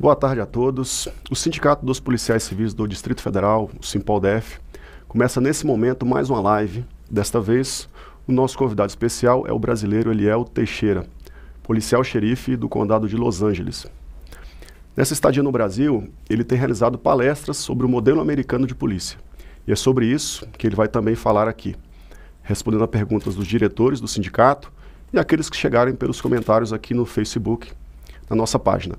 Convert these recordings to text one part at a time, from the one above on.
Boa tarde a todos. O Sindicato dos Policiais Civis do Distrito Federal, o Simpol-DF, começa nesse momento mais uma live. Desta vez, o nosso convidado especial é o brasileiro Eliel Teixeira, policial xerife do Condado de Los Angeles. Nessa estadia no Brasil, ele tem realizado palestras sobre o modelo americano de polícia. E é sobre isso que ele vai também falar aqui, respondendo a perguntas dos diretores do sindicato e aqueles que chegarem pelos comentários aqui no Facebook, na nossa página.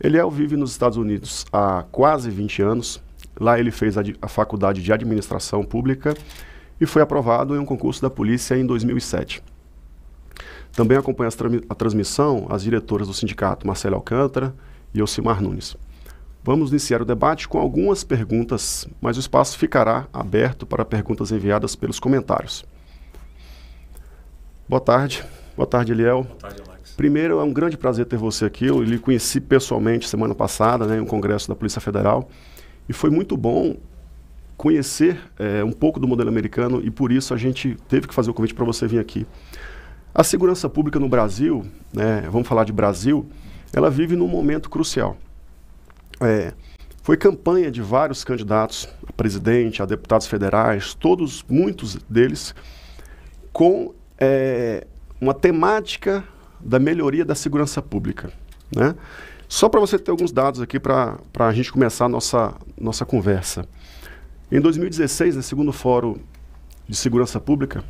Eliel vive nos Estados Unidos há quase 20 anos. Lá ele fez a faculdade de administração pública e foi aprovado em um concurso da polícia em 2007. Também acompanha a transmissão as diretoras do sindicato, Marcelo Alcântara e Elcimar Nunes. Vamos iniciar o debate com algumas perguntas, mas o espaço ficará aberto para perguntas enviadas pelos comentários. Boa tarde. Boa tarde, Eliel. Boa tarde, Alex. Primeiro, é um grande prazer ter você aqui. Eu lhe conheci pessoalmente semana passada, em um congresso da Polícia Federal, e foi muito bom conhecer um pouco do modelo americano, e por isso a gente teve que fazer o convite para você vir aqui. A segurança pública no Brasil, vamos falar de Brasil, ela vive num momento crucial. Foi campanha de vários candidatos a presidente, a deputados federais, muitos deles, com uma temática da melhoria da segurança pública, né? Só para você ter alguns dados aqui para a gente começar a nossa conversa. Em 2016, no segundo Fórum de Segurança Pública,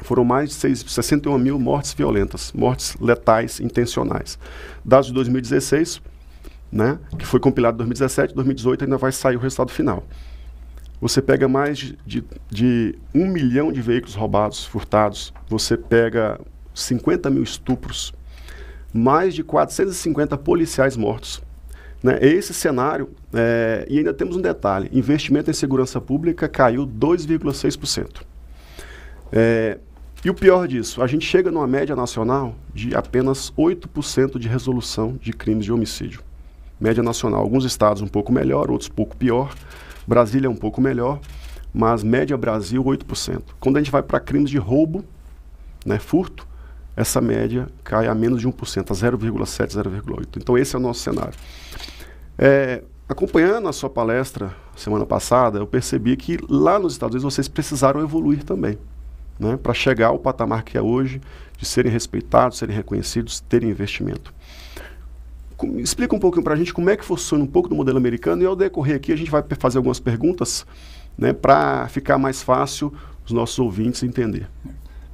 foram mais de 61 mil mortes violentas, mortes letais intencionais. Dados de 2016, né, que foi compilado em 2017, 2018 ainda vai sair o resultado final. Você pega mais de 1 milhão de veículos roubados, furtados, você pega 50 mil estupros, mais de 450 policiais mortos. Né? Esse cenário, e ainda temos um detalhe, investimento em segurança pública caiu 2,6%. E o pior disso, a gente chega numa média nacional de apenas 8% de resolução de crimes de homicídio. Média nacional, alguns estados um pouco melhor, outros um pouco pior. Brasília é um pouco melhor, mas média Brasil 8%. Quando a gente vai para crimes de roubo, furto, essa média cai a menos de 1%, a 0,7%, 0,8%. Então esse é o nosso cenário. Acompanhando a sua palestra semana passada, eu percebi que lá nos Estados Unidos vocês precisaram evoluir também, para chegar ao patamar que é hoje, de serem respeitados, serem reconhecidos, terem investimento. Explica um pouquinho para a gente como é que funciona um pouco do modelo americano, e ao decorrer aqui a gente vai fazer algumas perguntas, para ficar mais fácil os nossos ouvintes entender.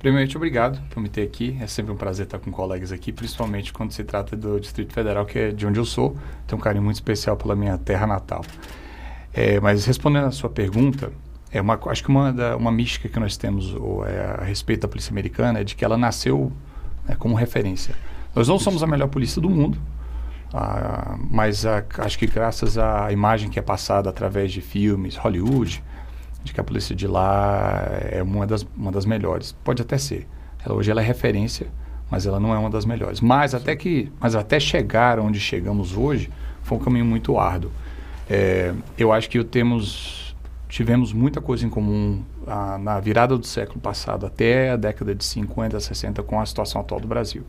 Primeiramente, obrigado por me ter aqui. É sempre um prazer estar com colegas aqui, principalmente quando se trata do Distrito Federal, que é de onde eu sou. Tenho um carinho muito especial pela minha terra natal. Mas respondendo a sua pergunta, acho que uma mística que nós temos a respeito da polícia americana é de que ela nasceu como referência. Nós não somos a melhor polícia do mundo, mas acho que graças à imagem que é passada através de filmes, Hollywood, de que a polícia de lá é uma das melhores. Pode até ser. Hoje ela é referência, mas ela não é uma das melhores. Mas até chegar onde chegamos hoje, foi um caminho muito árduo. Eu acho que tivemos muita coisa em comum na virada do século passado até a década de 50, 60, com a situação atual do Brasil.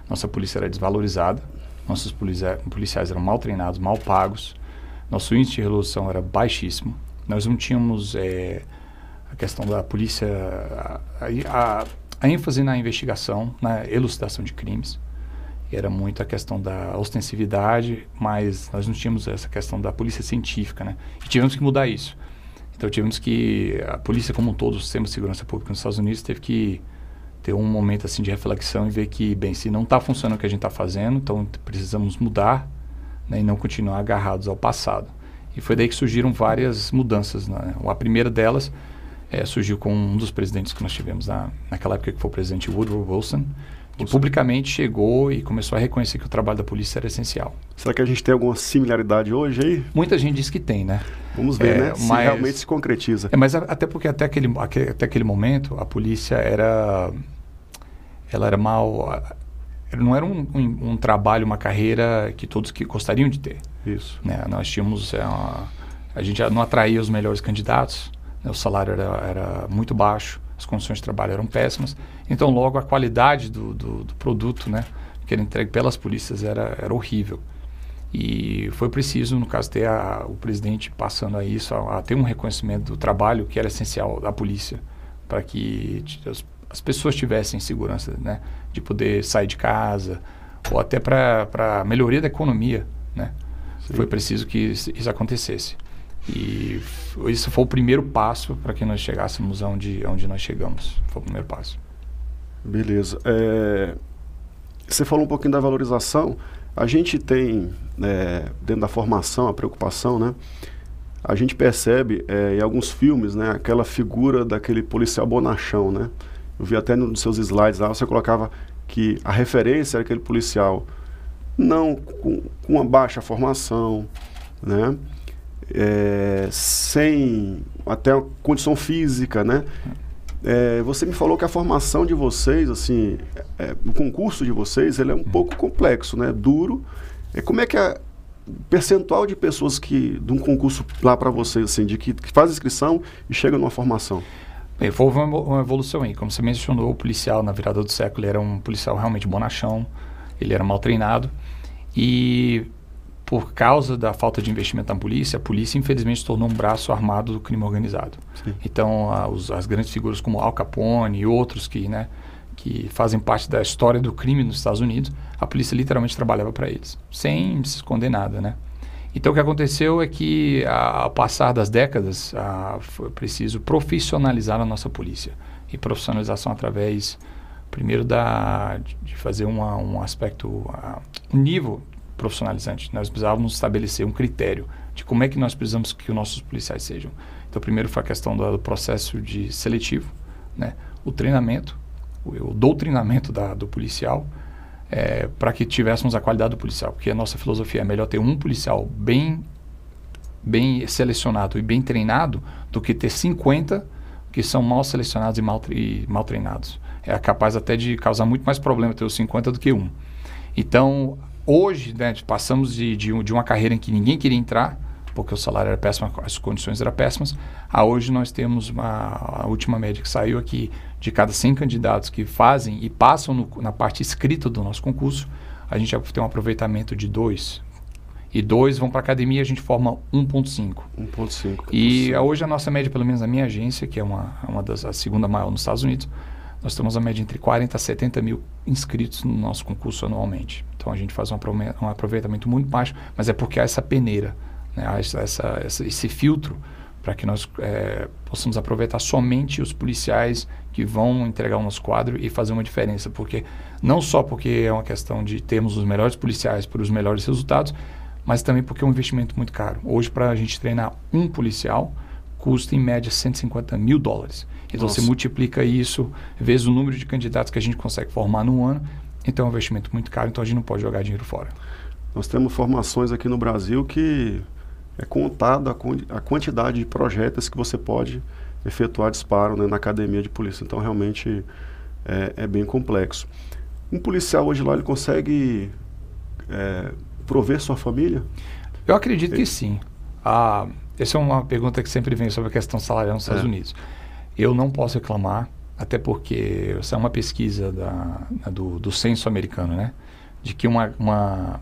Nossa polícia era desvalorizada, nossos policiais eram mal treinados, mal pagos, nosso índice de resolução era baixíssimo. Nós não tínhamos a questão da polícia, a ênfase na investigação, na elucidação de crimes. Era muito a questão da ostensividade, mas nós não tínhamos essa questão da polícia científica, né? E tivemos que mudar isso. Então tivemos que, a polícia como um todo, o sistema de segurança pública nos Estados Unidos teve que ter um momento assim de reflexão e ver que, bem, se não está funcionando o que a gente está fazendo, então precisamos mudar, né, e não continuar agarrados ao passado. E foi daí que surgiram várias mudanças, né? A primeira delas surgiu com um dos presidentes que nós tivemos naquela época, que foi o presidente Woodrow Wilson, que publicamente chegou e começou a reconhecer que o trabalho da polícia era essencial. Será que a gente tem alguma similaridade hoje aí? Muita gente diz que tem, né? Vamos ver, né? Se realmente se concretiza. Mas até porque até aquele momento a polícia ela era não era um trabalho, uma carreira que todos que gostariam de ter. Isso. Né? Nós tínhamos a gente não atraía os melhores candidatos, né? O salário era muito baixo, as condições de trabalho eram péssimas, então logo a qualidade do produto, né, que era entregue pelas polícias era horrível. E foi preciso, no caso, ter o presidente passando a isso, a ter um reconhecimento do trabalho que era essencial da polícia, para que as pessoas tivessem segurança, né, de poder sair de casa, ou até para melhoria da economia, né. Sim. Foi preciso que isso acontecesse. E isso foi o primeiro passo para que nós chegássemos onde nós chegamos. Foi o primeiro passo. Beleza. Você falou um pouquinho da valorização. A gente tem, dentro da formação, a preocupação, né? A gente percebe em alguns filmes, né, aquela figura daquele policial bonachão, né? Eu vi até nos seus slides lá, você colocava que a referência era aquele policial não com uma baixa formação, né? Sem até condição física, né? Você me falou que a formação de vocês, assim, o concurso de vocês, ele é um pouco complexo, né? Duro. Como é que é o percentual de pessoas de um concurso lá para vocês, assim, de que faz inscrição e chega numa formação? Bem, houve uma evolução aí. Como você mencionou, o policial na virada do século, ele era um policial realmente bonachão, ele era mal treinado e por causa da falta de investimento na polícia, a polícia infelizmente se tornou um braço armado do crime organizado. Sim. Então as grandes figuras como Al Capone e outros que fazem parte da história do crime nos Estados Unidos, a polícia literalmente trabalhava para eles, sem se esconder nada, né? Então o que aconteceu é que ao passar das décadas foi preciso profissionalizar a nossa polícia. E profissionalização através, primeiro, de fazer um aspecto, um nível profissionalizante. Nós precisávamos estabelecer um critério de como é que nós precisamos que os nossos policiais sejam. Então, primeiro foi a questão do processo de seletivo, né? O treinamento, o doutrinamento do policial, para que tivéssemos a qualidade do policial. Porque a nossa filosofia é melhor ter um policial bem selecionado e bem treinado do que ter 50 que são mal selecionados e mal treinados. É capaz até de causar muito mais problema ter os 50 do que um. Então, hoje, né, passamos de uma carreira em que ninguém queria entrar, porque o salário era péssimo, as condições eram péssimas, a hoje nós temos a última média que saiu aqui, de cada 100 candidatos que fazem e passam na parte escrita do nosso concurso, a gente já tem um aproveitamento de 2. E 2 vão para a academia, a gente forma 1,5. 1,5. E hoje a nossa média, pelo menos na minha agência, que é a segunda maior nos Estados Unidos, nós temos a média entre 40 a 70 mil inscritos no nosso concurso anualmente. Então a gente faz um aproveitamento muito baixo, mas é porque há essa peneira, né? Há esse filtro para que nós possamos aproveitar somente os policiais que vão entregar o nosso quadro e fazer uma diferença. Porque não só porque é uma questão de termos os melhores policiais por os melhores resultados, mas também porque é um investimento muito caro. Hoje, para a gente treinar um policial, custa em média $150 mil. Então, você multiplica isso vezes o número de candidatos que a gente consegue formar num ano. Então, é um investimento muito caro, então a gente não pode jogar dinheiro fora. Nós temos formações aqui no Brasil que é contado a quantidade de projetos que você pode efetuar disparo, né, na academia de polícia. Então, realmente, é bem complexo. Um policial hoje lá, ele consegue prover sua família? Eu acredito que sim. Essa é uma pergunta que sempre vem sobre a questão salarial nos Estados Unidos. Eu não posso reclamar, até porque essa é uma pesquisa do censo americano, né? De que uma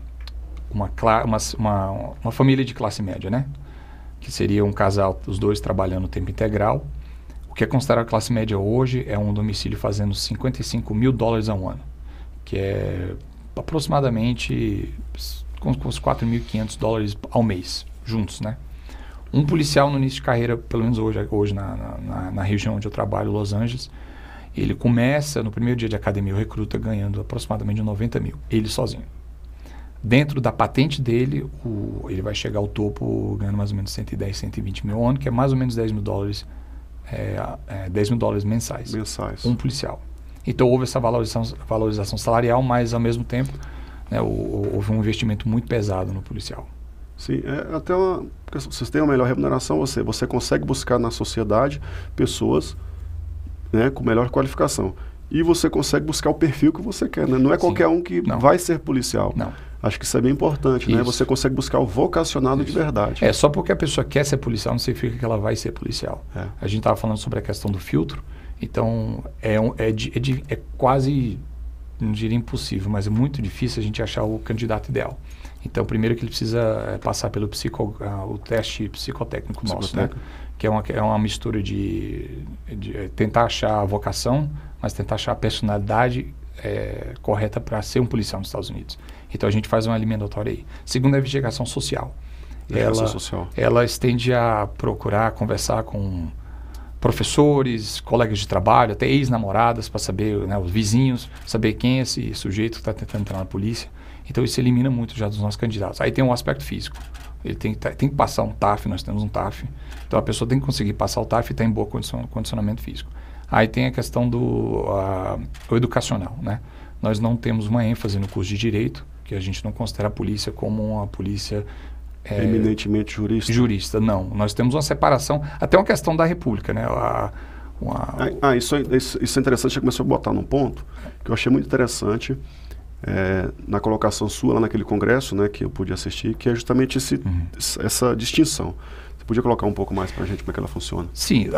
família de classe média, né? Que seria um casal, os dois trabalhando no tempo integral. O que é considerado classe média hoje é um domicílio fazendo $55 mil ao ano, que é aproximadamente com uns $4.500 ao mês, juntos, né? Um policial no início de carreira, pelo menos hoje na região onde eu trabalho, Los Angeles, Ele começa, no primeiro dia de academia, o recruta ganhando aproximadamente 90 mil, ele sozinho. Dentro da patente dele, ele vai chegar ao topo ganhando mais ou menos 110, 120 mil ao ano, que é mais ou menos 10 mil dólares, 10 mil dólares mensais. Um policial. Então houve essa valorização salarial, mas ao mesmo tempo, né, houve um investimento muito pesado no policial. Sim, até vocês têm uma melhor remuneração, você consegue buscar na sociedade pessoas, né, com melhor qualificação. E você consegue buscar o perfil que você quer, né? Não é qualquer um que vai ser policial. Não. Acho que isso é bem importante, né? Você consegue buscar o vocacionado de verdade. Só porque a pessoa quer ser policial não significa que ela vai ser policial. A gente estava falando sobre a questão do filtro, então é quase, não diria impossível, mas é muito difícil a gente achar o candidato ideal. Então, primeiro que ele precisa passar pelo o teste psicotécnico nosso, né? Que é uma mistura de tentar achar a vocação, mas tentar achar a personalidade correta para ser um policial nos Estados Unidos. Então, a gente faz uma eliminatória aí. Segundo, a investigação social. Ela estende a procurar conversar com professores, colegas de trabalho, até ex-namoradas, para saber, né, os vizinhos, saber quem é esse sujeito que está tentando entrar na polícia. Então, isso elimina muito já dos nossos candidatos. Aí tem um aspecto físico. Ele tem que passar um TAF, nós temos um TAF. Então, a pessoa tem que conseguir passar o TAF e estar em bom condicionamento físico. Aí tem a questão do educacional, né? Nós não temos uma ênfase no curso de Direito, que a gente não considera a polícia como uma polícia... eminentemente jurista. Jurista, não. Nós temos uma separação, até uma questão da República, né? Isso é interessante, você começou a botar num ponto que eu achei muito interessante na colocação sua lá naquele congresso, né, que eu pude assistir, que é justamente essa distinção. Você podia colocar um pouco mais para a gente como é que ela funciona? Sim,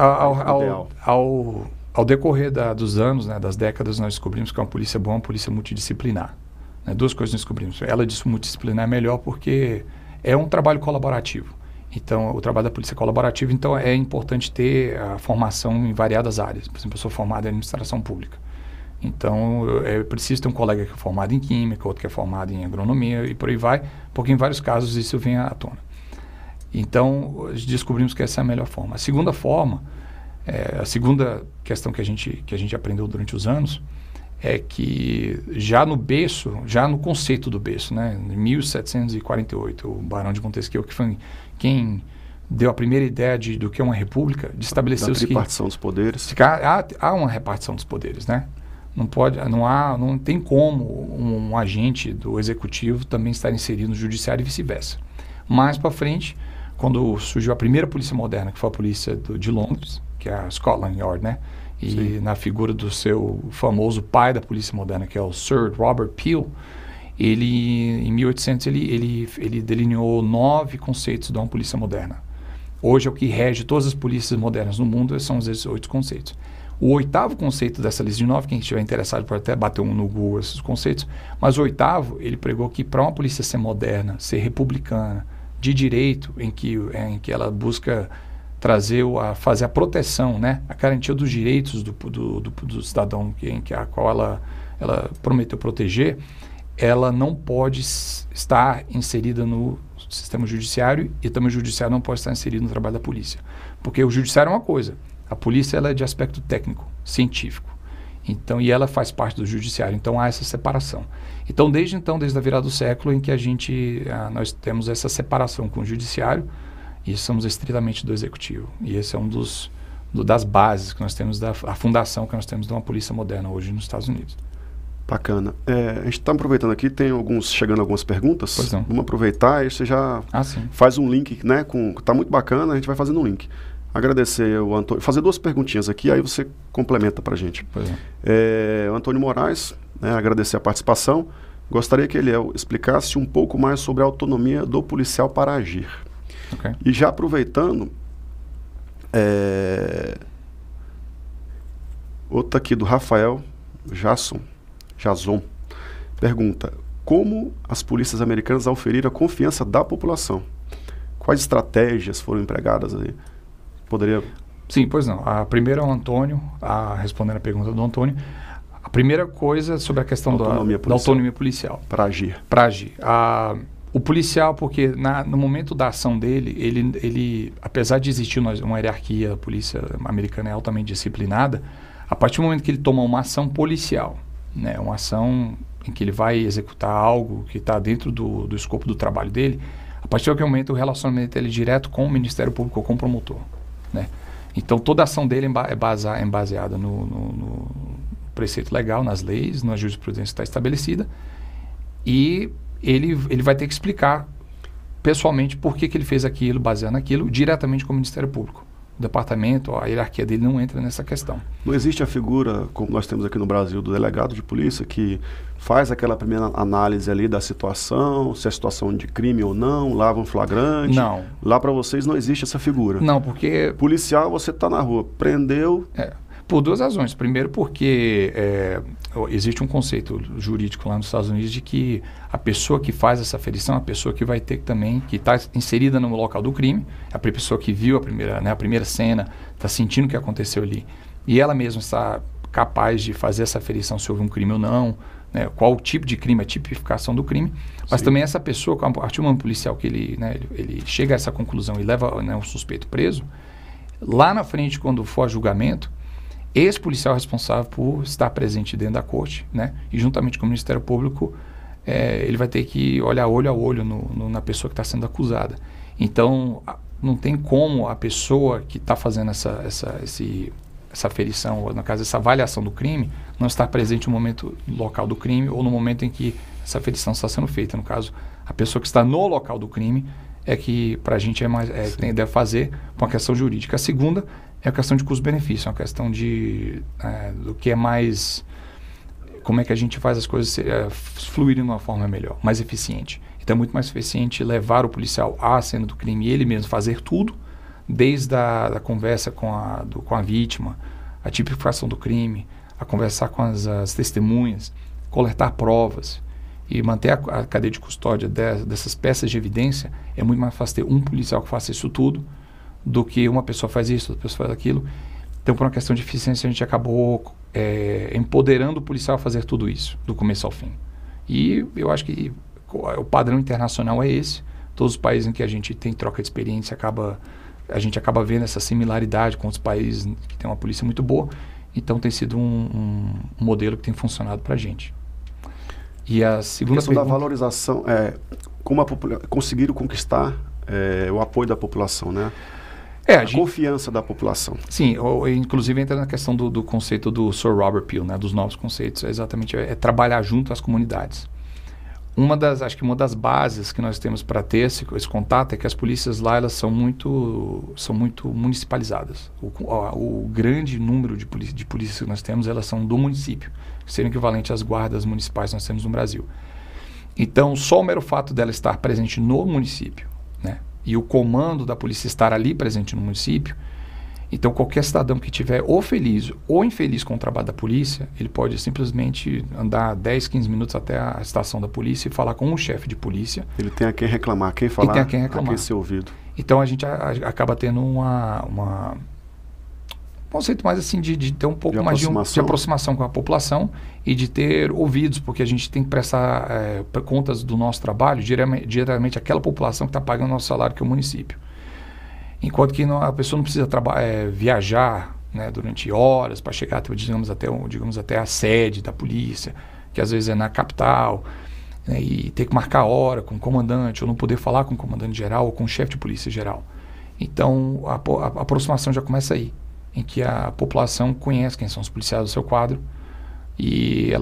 ao decorrer dos anos, né, das décadas, nós descobrimos que uma polícia boa é uma polícia multidisciplinar. Né? Duas coisas nós descobrimos. Ela disse multidisciplinar é melhor porque é um trabalho colaborativo. Então, o trabalho da polícia é colaborativo, então é importante ter a formação em variadas áreas. Por exemplo, eu sou formado em administração pública. Então, é preciso ter um colega que é formado em química, outro que é formado em agronomia e por aí vai, porque em vários casos isso vem à tona. Então, descobrimos que essa é a melhor forma. A segunda forma, a segunda questão que a gente aprendeu durante os anos, é que já no berço, já no conceito do berço, né, em 1748, o Barão de Montesquieu, que foi quem deu a primeira ideia do que é uma república, de estabelecer a repartição dos poderes. Há uma repartição dos poderes, né? Não tem como um agente do executivo também estar inserido no judiciário e vice-versa. Mais para frente, quando surgiu a primeira polícia moderna, que foi a polícia de Londres, que é a Scotland Yard, né? E sim, na figura do seu famoso pai da polícia moderna, que é o Sir Robert Peel, em 1800, ele delineou 9 conceitos de uma polícia moderna. Hoje, é o que rege todas as polícias modernas no mundo são esses 8 conceitos. O 8º conceito dessa lista de 9, quem estiver interessado pode até bater no Google esses conceitos, mas o 8º, ele pregou que para uma polícia ser moderna, ser republicana, de direito, em que ela busca fazer a proteção, né, a garantia dos direitos do cidadão a qual ela prometeu proteger, ela não pode estar inserida no sistema judiciário e também o judiciário não pode estar inserido no trabalho da polícia. Porque o judiciário é uma coisa, a polícia ela é de aspecto técnico, científico. Então, e ela faz parte do judiciário, então há essa separação. Então, desde a virada do século em que nós temos essa separação com o judiciário e somos estritamente do executivo. E esse é um das bases que nós temos, a fundação que nós temos de uma polícia moderna hoje nos Estados Unidos. Bacana. A gente está aproveitando aqui, chegando algumas perguntas. Pois não. Vamos aproveitar e você já faz um link, né? Está muito bacana, a gente vai fazendo um link. Agradecer o Antônio, fazer 2 perguntinhas aqui, aí você complementa para a gente. O Antônio Moraes, né, agradecer a participação. Gostaria que ele explicasse um pouco mais sobre a autonomia do policial para agir. Okay. E já aproveitando, outra aqui do Rafael Jason, pergunta: como as polícias americanas auferiram a confiança da população? Quais estratégias foram empregadas aí? Poderia... Sim, pois não. A primeira é o Antônio, respondendo a pergunta do Antônio. A primeira coisa sobre a questão da autonomia policial. Para agir. Para agir. O policial, porque no momento da ação dele, ele apesar de existir uma hierarquia, a polícia americana é altamente disciplinada, A partir do momento que ele toma uma ação policial, né, uma ação em que ele vai executar algo que está dentro do escopo do trabalho dele, a partir daquele momento o relacionamento dele é direto com o Ministério Público ou com o promotor, né? Então toda a ação dele é baseada no preceito legal, nas leis, na jurisprudência que está estabelecida, e ele vai ter que explicar pessoalmente por que ele fez aquilo, baseado naquilo, diretamente com o Ministério Público. O departamento, a hierarquia dele não entra nessa questão. Não existe a figura, como nós temos aqui no Brasil, do delegado de polícia, que faz aquela primeira análise ali da situação, se é situação de crime ou não, lava um flagrante? Não. Lá para vocês não existe essa figura? Não, porque... Policial, você está na rua, prendeu... Por duas razões. Primeiro porque existe um conceito jurídico lá nos Estados Unidos de que a pessoa que faz essa aferição, a pessoa que vai ter também, que está inserida no local do crime, a pessoa que viu a primeira cena, está sentindo o que aconteceu ali, e ela mesma está capaz de fazer essa aferição se houve um crime ou não, né, qual o tipo de crime, a tipificação do crime, mas também essa pessoa, a partir do momento policial que ele chega a essa conclusão e leva, né, o suspeito preso, lá na frente, quando for a julgamento, esse policial responsável por estar presente dentro da corte, né, e juntamente com o Ministério Público, ele vai ter que olhar olho a olho na pessoa que está sendo acusada. Então, não tem como a pessoa que está fazendo essa aferição, ou no caso, essa avaliação do crime, não estar presente no momento local do crime ou no momento em que essa aferição está sendo feita. No caso, a pessoa que está no local do crime é que, para a gente, deve fazer uma questão jurídica. A segunda é a questão de custo-benefício, é uma questão do que é mais... Como é que a gente faz as coisas fluírem de uma forma melhor, mais eficiente. Então é muito mais eficiente levar o policial à cena do crime e ele mesmo fazer tudo, desde a conversa com a vítima, a tipificação do crime, a conversar com as testemunhas, coletar provas e manter a cadeia de custódia dessas peças de evidência. É muito mais fácil ter um policial que faça isso tudo do que uma pessoa faz isso, outra pessoa faz aquilo. Então, por uma questão de eficiência, a gente acabou empoderando o policial a fazer tudo isso, do começo ao fim. E eu acho que o padrão internacional é esse. Todos os países em que a gente tem troca de experiência, a gente acaba vendo essa similaridade com outros países que tem uma polícia muito boa. Então, tem sido um modelo que tem funcionado para a gente. E a segunda questão da valorização, como conseguiram conquistar o apoio da população, né? A confiança da população. Sim, inclusive entra na questão do conceito do Sir Robert Peel, né, dos novos conceitos, exatamente, trabalhar junto às comunidades. Acho que uma das bases que nós temos para ter esse contato é que as polícias lá, elas são muito municipalizadas. O grande número de polícias que nós temos, elas são do município, que seriam equivalente às guardas municipais que nós temos no Brasil. Então, só o mero fato dela estar presente no município, né, e o comando da polícia estar ali presente no município, então qualquer cidadão que estiver ou feliz ou infeliz com o trabalho da polícia, ele pode simplesmente andar 10, 15 minutos até a estação da polícia e falar com um chefe de polícia. Ele tem a quem reclamar, quem falar, a quem ser ouvido. Então a gente acaba tendo um conceito mais assim de ter um pouco mais de aproximação com a população e de ter ouvidos, porque a gente tem que prestar contas do nosso trabalho diretamente àquela população que está pagando o nosso salário, que é o município. Enquanto que a pessoa não precisa viajar, né, durante horas para chegar, digamos, até a sede da polícia, que às vezes é na capital, né, e ter que marcar hora com o comandante, ou não poder falar com o comandante geral ou com o chefe de polícia geral. Então a aproximação já começa aí, em que a população conhece quem são os policiais do seu quadro e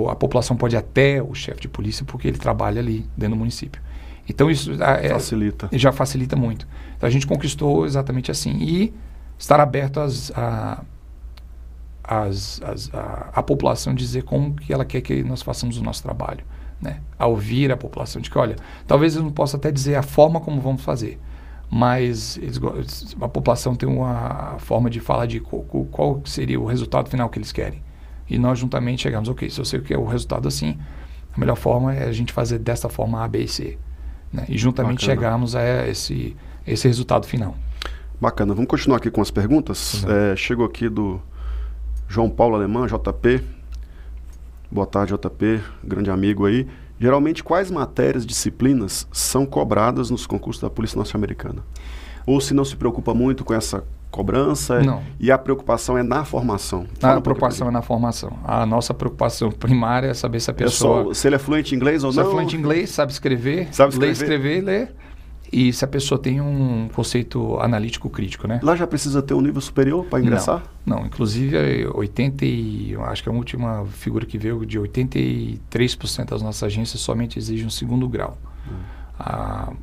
a população pode ir até o chefe de polícia porque ele trabalha ali dentro do município. Então isso já facilita muito. Então a gente conquistou exatamente assim. E estar aberto à população dizer como que ela quer que nós façamos o nosso trabalho, né? A ouvir a população de que, olha, talvez eu não possa até dizer a forma como vamos fazer, mas a população tem uma forma de falar de qual seria o resultado final que eles querem. E nós juntamente chegamos, ok, se eu sei o que é o resultado assim, a melhor forma é a gente fazer desta forma A, B e C, né? E juntamente chegarmos a esse resultado final. Bacana. Vamos continuar aqui com as perguntas. Chegou aqui do João Paulo Alemão, JP. Boa tarde, JP, grande amigo aí. Geralmente, quais matérias, disciplinas são cobradas nos concursos da Polícia Norte-Americana? Ou se não se preocupa muito com essa cobrança? Não. E a preocupação é na formação? A preocupação é na formação. A nossa preocupação primária é saber se a pessoa... se ele é fluente em inglês ou não? Se é fluente em inglês, sabe escrever, ler, escrever e ler. E se a pessoa tem um conceito analítico crítico, né? Lá já precisa ter um nível superior para ingressar? Não, inclusive acho que a última figura que veio de 83% das nossas agências somente exigem um 2º grau.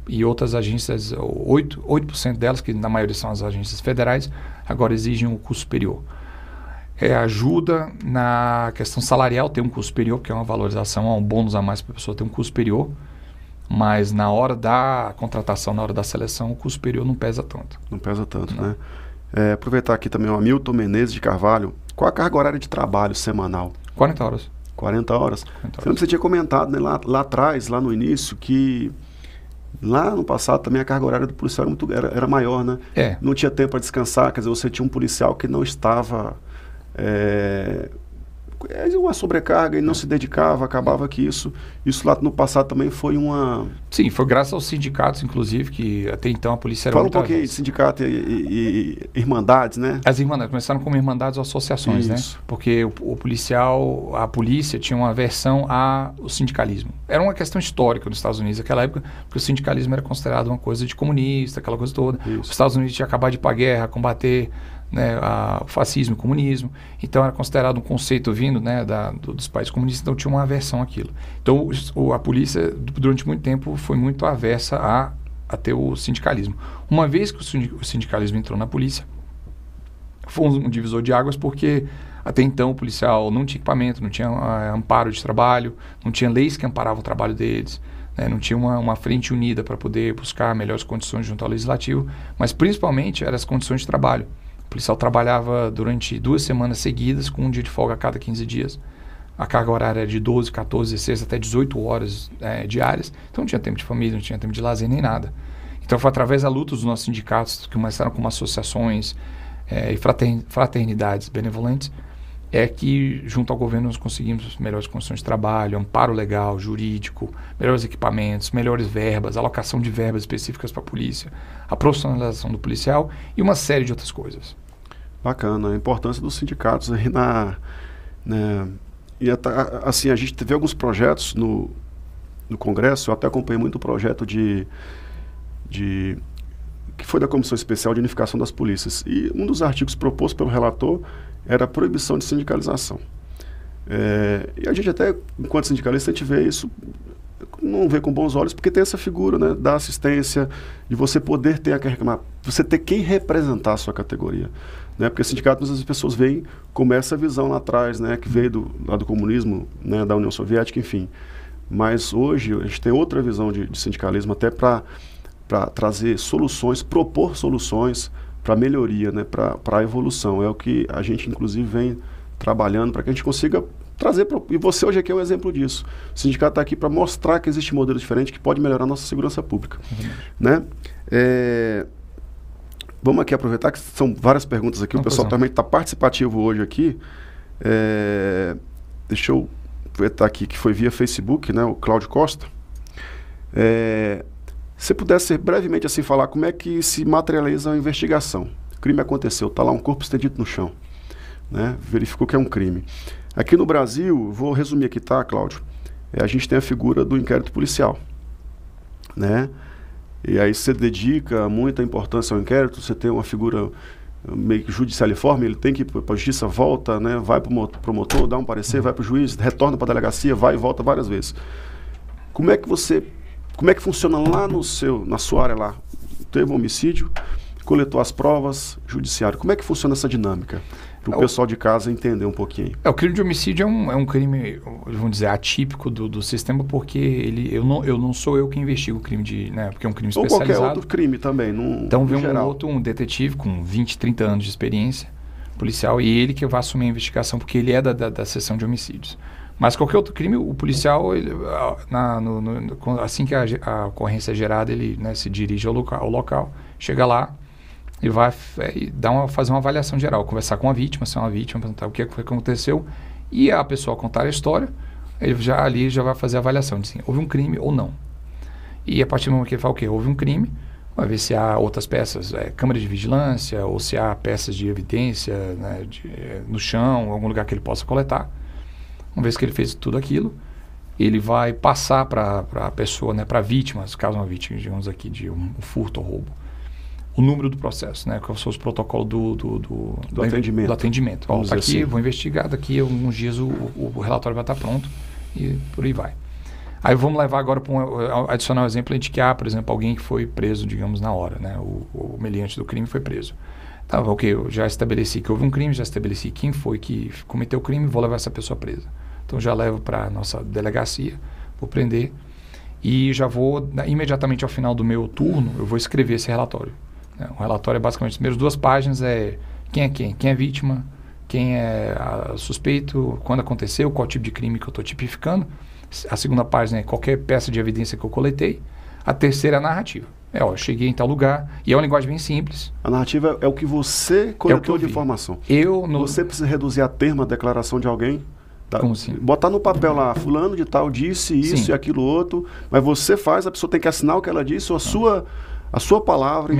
E outras agências, 8% delas, que na maioria são as agências federais, agora exigem um curso superior. Ajuda na questão salarial ter um curso superior, porque é uma valorização, um bônus a mais para a pessoa ter um curso superior. Mas na hora da contratação, na hora da seleção, o curso superior não pesa tanto. Não pesa tanto, né? Aproveitar aqui também o Hamilton Menezes de Carvalho. Qual a carga horária de trabalho semanal? 40 horas. 40 horas. 40 horas. Você tinha comentado, né, lá atrás, lá no início, que lá no passado também a carga horária do policial era maior, né? Não tinha tempo para descansar, quer dizer, você tinha um policial que não estava... uma sobrecarga e não se dedicava, acabava que isso lá no passado também foi uma... Sim, foi graças aos sindicatos, inclusive, que até então a polícia era Fala um pouquinho de sindicato e irmandades, né? As irmandades, começaram como irmandades ou associações, isso, né? Porque a polícia tinha uma aversão ao sindicalismo. Era uma questão histórica nos Estados Unidos naquela época, porque o sindicalismo era considerado uma coisa de comunista, aquela coisa toda. Isso. Os Estados Unidos tinham acabado de ir para a guerra, combater... o fascismo, o comunismo, então era considerado um conceito vindo, né, dos países comunistas, então tinha uma aversão àquilo. Então a polícia durante muito tempo foi muito aversa a ter o sindicalismo. Uma vez que o sindicalismo entrou na polícia, foi um divisor de águas, porque até então o policial não tinha equipamento, não tinha amparo de trabalho, não tinha leis que amparavam o trabalho deles, não tinha uma frente unida para poder buscar melhores condições junto ao legislativo, mas principalmente eram as condições de trabalho. O policial trabalhava durante 2 semanas seguidas, com um dia de folga a cada 15 dias. A carga horária era de 12, 14, 16, até 18 horas diárias. Então não tinha tempo de família, não tinha tempo de lazer, nem nada. Então foi através da luta dos nossos sindicatos, que começaram como associações e fraternidades benevolentes, que junto ao governo nós conseguimos melhores condições de trabalho, amparo legal, jurídico, melhores equipamentos, melhores verbas, alocação de verbas específicas para a polícia, a profissionalização do policial e uma série de outras coisas. Bacana, a importância dos sindicatos aí assim, a gente teve alguns projetos no Congresso, eu até acompanhei muito o projeto que foi da Comissão Especial de Unificação das Polícias, e um dos artigos propostos pelo relator era a proibição de sindicalização. E a gente até, enquanto sindicalista, a gente vê isso, não vê com bons olhos, porque tem essa figura, né, da assistência, de você poder ter você ter quem representar a sua categoria. Né? Porque sindicato, às vezes, as pessoas veem como essa visão lá atrás, né, que veio lá do comunismo, né, da União Soviética, enfim. Mas hoje a gente tem outra visão de sindicalismo, até para trazer soluções, propor soluções para melhoria, né, para a evolução. É o que a gente, inclusive, vem trabalhando para que a gente consiga trazer... E você hoje aqui é um exemplo disso. O sindicato está aqui para mostrar que existe um modelo diferente que pode melhorar a nossa segurança pública. Né? Vamos aqui aproveitar que são várias perguntas aqui. O pessoal também está participativo hoje aqui. Deixa eu aproveitar aqui que foi via Facebook, né, o Cláudio Costa. Se pudesse brevemente assim falar como é que se materializa a investigação. O crime aconteceu, está lá um corpo estendido no chão, né? Verificou que é um crime. Aqui no Brasil, vou resumir aqui, tá, Cláudio? A gente tem a figura do inquérito policial, né? E aí você dedica muita importância ao inquérito, você tem uma figura meio que judicialiforme, ele tem que ir para a justiça, volta, né? Vai para o promotor, dá um parecer, vai para o juiz, retorna para a delegacia, vai e volta várias vezes. Como é que funciona lá na sua área lá? Teve um homicídio, coletou as provas, judiciário. Como é que funciona essa dinâmica? Para o pessoal de casa entender um pouquinho. O crime de homicídio é um crime, vamos dizer, atípico do sistema, porque eu não sou eu que investigo o crime né, porque é um crime especializado. Ou qualquer outro crime também. Então vem um detetive com 20, 30 anos de experiência policial, e ele que vai assumir a investigação, porque ele é da seção de homicídios. Mas qualquer outro crime, o policial, assim que a ocorrência é gerada, ele, né, se dirige ao local, chega lá e vai fazer uma avaliação geral, conversar com a vítima, se é uma vítima, perguntar o que aconteceu, e a pessoa contar a história, ele já vai fazer a avaliação, de assim, houve um crime ou não. E a partir do momento que ele fala o quê? Houve um crime, vai ver se há outras peças, câmera de vigilância, ou se há peças de evidência, né, no chão, algum lugar que ele possa coletar. Uma vez que ele fez tudo aquilo, ele vai passar para a pessoa, né, para a vítima, caso uma vítima, digamos aqui, de um furto ou roubo, o número do processo, né, quais são os protocolos do atendimento. Ó, tá aqui, vou investigar, daqui a alguns dias o relatório vai estar pronto e por aí vai. Aí vamos levar agora para adicionar um exemplo de que há, por exemplo, alguém que foi preso, digamos, na hora, né, o meliante do crime foi preso. Tá, ok, eu já estabeleci que houve um crime, já estabeleci quem foi que cometeu o crime, vou levar essa pessoa presa. Então já levo para a nossa delegacia, vou prender e já vou, imediatamente ao final do meu turno, eu vou escrever esse relatório. O relatório é basicamente, as primeiras 2 páginas quem é quem é vítima, quem é suspeito, quando aconteceu, qual tipo de crime que eu estou tipificando. A segunda página é qualquer peça de evidência que eu coletei. A terceira é a narrativa. Eu cheguei em tal lugar, e é uma linguagem bem simples. A narrativa é o que você coletou de informação. Você precisa reduzir a termo a declaração de alguém? Tá? Como assim? Botar no papel lá, fulano de tal disse isso Sim. e aquilo outro, mas você faz, a pessoa tem que assinar o que ela disse, ou a sua palavra,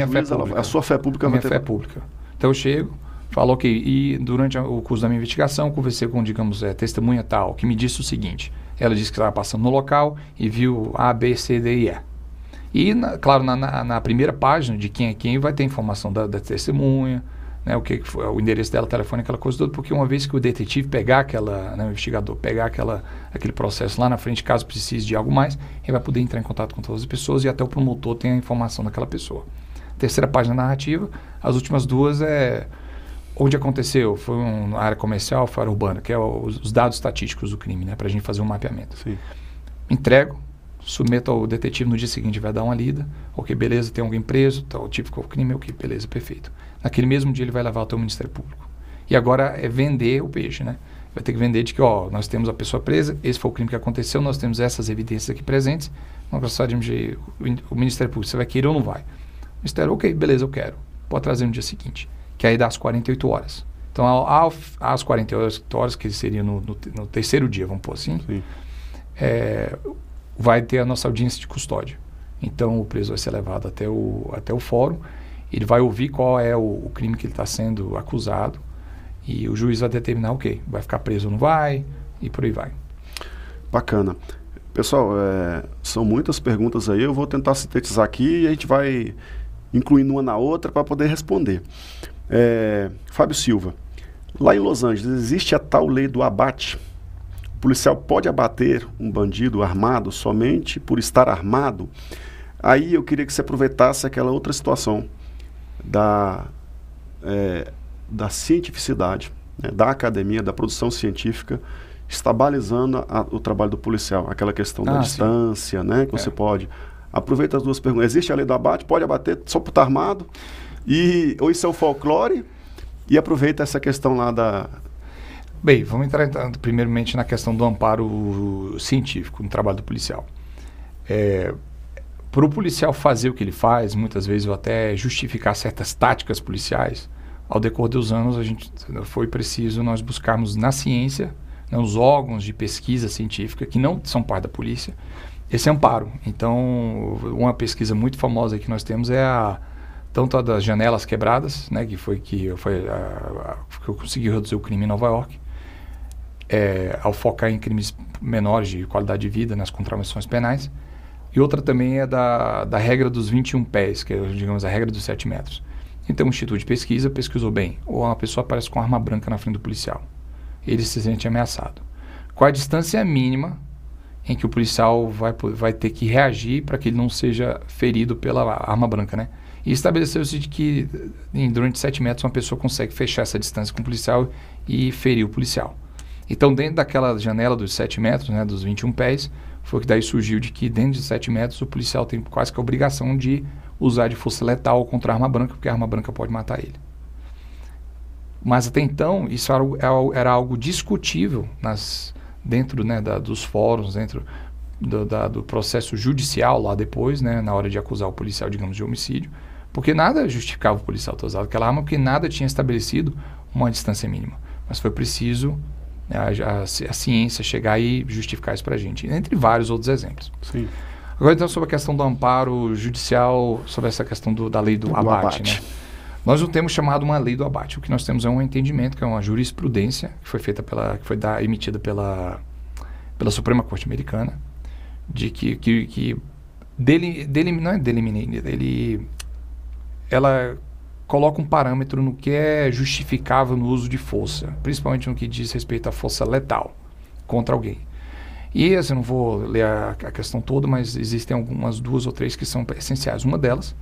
a sua fé pública. Minha fé pública. Então eu chego, falo ok, e durante o curso da minha investigação, conversei com, digamos, testemunha tal, que me disse o seguinte, ela disse que estava passando no local e viu A, B, C, D e E. E, claro, na primeira página de quem é quem, vai ter informação da testemunha, né, o que foi, o endereço dela, telefone, aquela coisa toda, porque uma vez que o detetive pegar o investigador, pegar aquele processo lá na frente, caso precise de algo mais, ele vai poder entrar em contato com todas as pessoas e até o promotor tem a informação daquela pessoa. Terceira página narrativa, as últimas 2 onde aconteceu, foi uma área comercial, foi área urbana, que é os dados estatísticos do crime, né, para a gente fazer um mapeamento. Sim. Entrego, submeto ao detetive no dia seguinte, vai dar uma lida, ok, beleza, tem alguém preso, tal, típico crime, ok, beleza, perfeito. Naquele mesmo dia ele vai levar até o Ministério Público. E agora é vender o peixe, né? Vai ter que vender de que, nós temos a pessoa presa, esse foi o crime que aconteceu, nós temos essas evidências aqui presentes, nós gostaríamos de... O Ministério Público, você vai querer ou não vai? O Ministério, ok, beleza, eu quero. Pode trazer no dia seguinte, que aí dá às 48 horas. Então, às 48 horas, que seria no terceiro dia, vamos pôr assim, vai ter a nossa audiência de custódia. Então, o preso vai ser levado até o fórum, ele vai ouvir qual é o crime que ele está sendo acusado e o juiz vai determinar, ok, vai ficar preso ou não vai, e por aí vai. Bacana. Pessoal, são muitas perguntas aí, eu vou tentar sintetizar aqui e a gente vai incluindo uma na outra para poder responder. Fábio Silva, lá em Los Angeles existe a tal lei do abate? O policial pode abater um bandido armado somente por estar armado? Aí eu queria que você aproveitasse aquela outra situação da cientificidade, né, da academia, da produção científica, está balizando o trabalho do policial, aquela questão da distância, né, que você pode... Aproveita as 2 perguntas. Existe a lei do abate? Pode abater só por estar armado? Ou isso é o folclore? E aproveita essa questão lá da... Bem, vamos entrar primeiramente na questão do amparo científico no trabalho do policial. Para o policial fazer o que ele faz, muitas vezes, ou até justificar certas táticas policiais, ao decorrer dos anos, foi preciso nós buscarmos na ciência, nos órgãos de pesquisa científica, que não são parte da polícia, esse amparo. Então, uma pesquisa muito famosa que nós temos é tanto a das janelas quebradas, né, que eu consegui reduzir o crime em Nova York, ao focar em crimes menores de qualidade de vida, nas contravenções penais. E outra também é da regra dos 21 pés, que é, digamos, a regra dos 7 metros. Então, o Instituto de Pesquisa pesquisou bem. Ou uma pessoa aparece com arma branca na frente do policial. Ele se sente ameaçado. Qual a distância mínima em que o policial vai ter que reagir para que ele não seja ferido pela arma branca, né? E estabeleceu-se de que durante 7 metros uma pessoa consegue fechar essa distância com o policial e ferir o policial. Então, dentro daquela janela dos 7 metros, né, dos 21 pés, foi que daí surgiu de que dentro de 7 metros o policial tem quase que a obrigação de usar de força letal contra a arma branca, porque a arma branca pode matar ele. Mas até então, isso era algo discutível dentro, né, dos fóruns, dentro do processo judicial lá depois, né, na hora de acusar o policial, digamos, de homicídio, porque nada justificava o policial ter usado aquela arma, porque nada tinha estabelecido uma distância mínima. Mas foi preciso a ciência chegar e justificar isso para a gente, entre vários outros exemplos. Sim. Agora, então, sobre a questão do amparo judicial, sobre essa questão da lei do abate, né? Nós não temos chamado uma lei do abate. O que nós temos é um entendimento, que é uma jurisprudência, que foi feita emitida pela Suprema Corte Americana, de ela coloca um parâmetro no que é justificável no uso de força, principalmente no que diz respeito à força letal contra alguém. E eu não vou ler a questão toda, mas existem algumas 2 ou 3 que são essenciais. Uma delas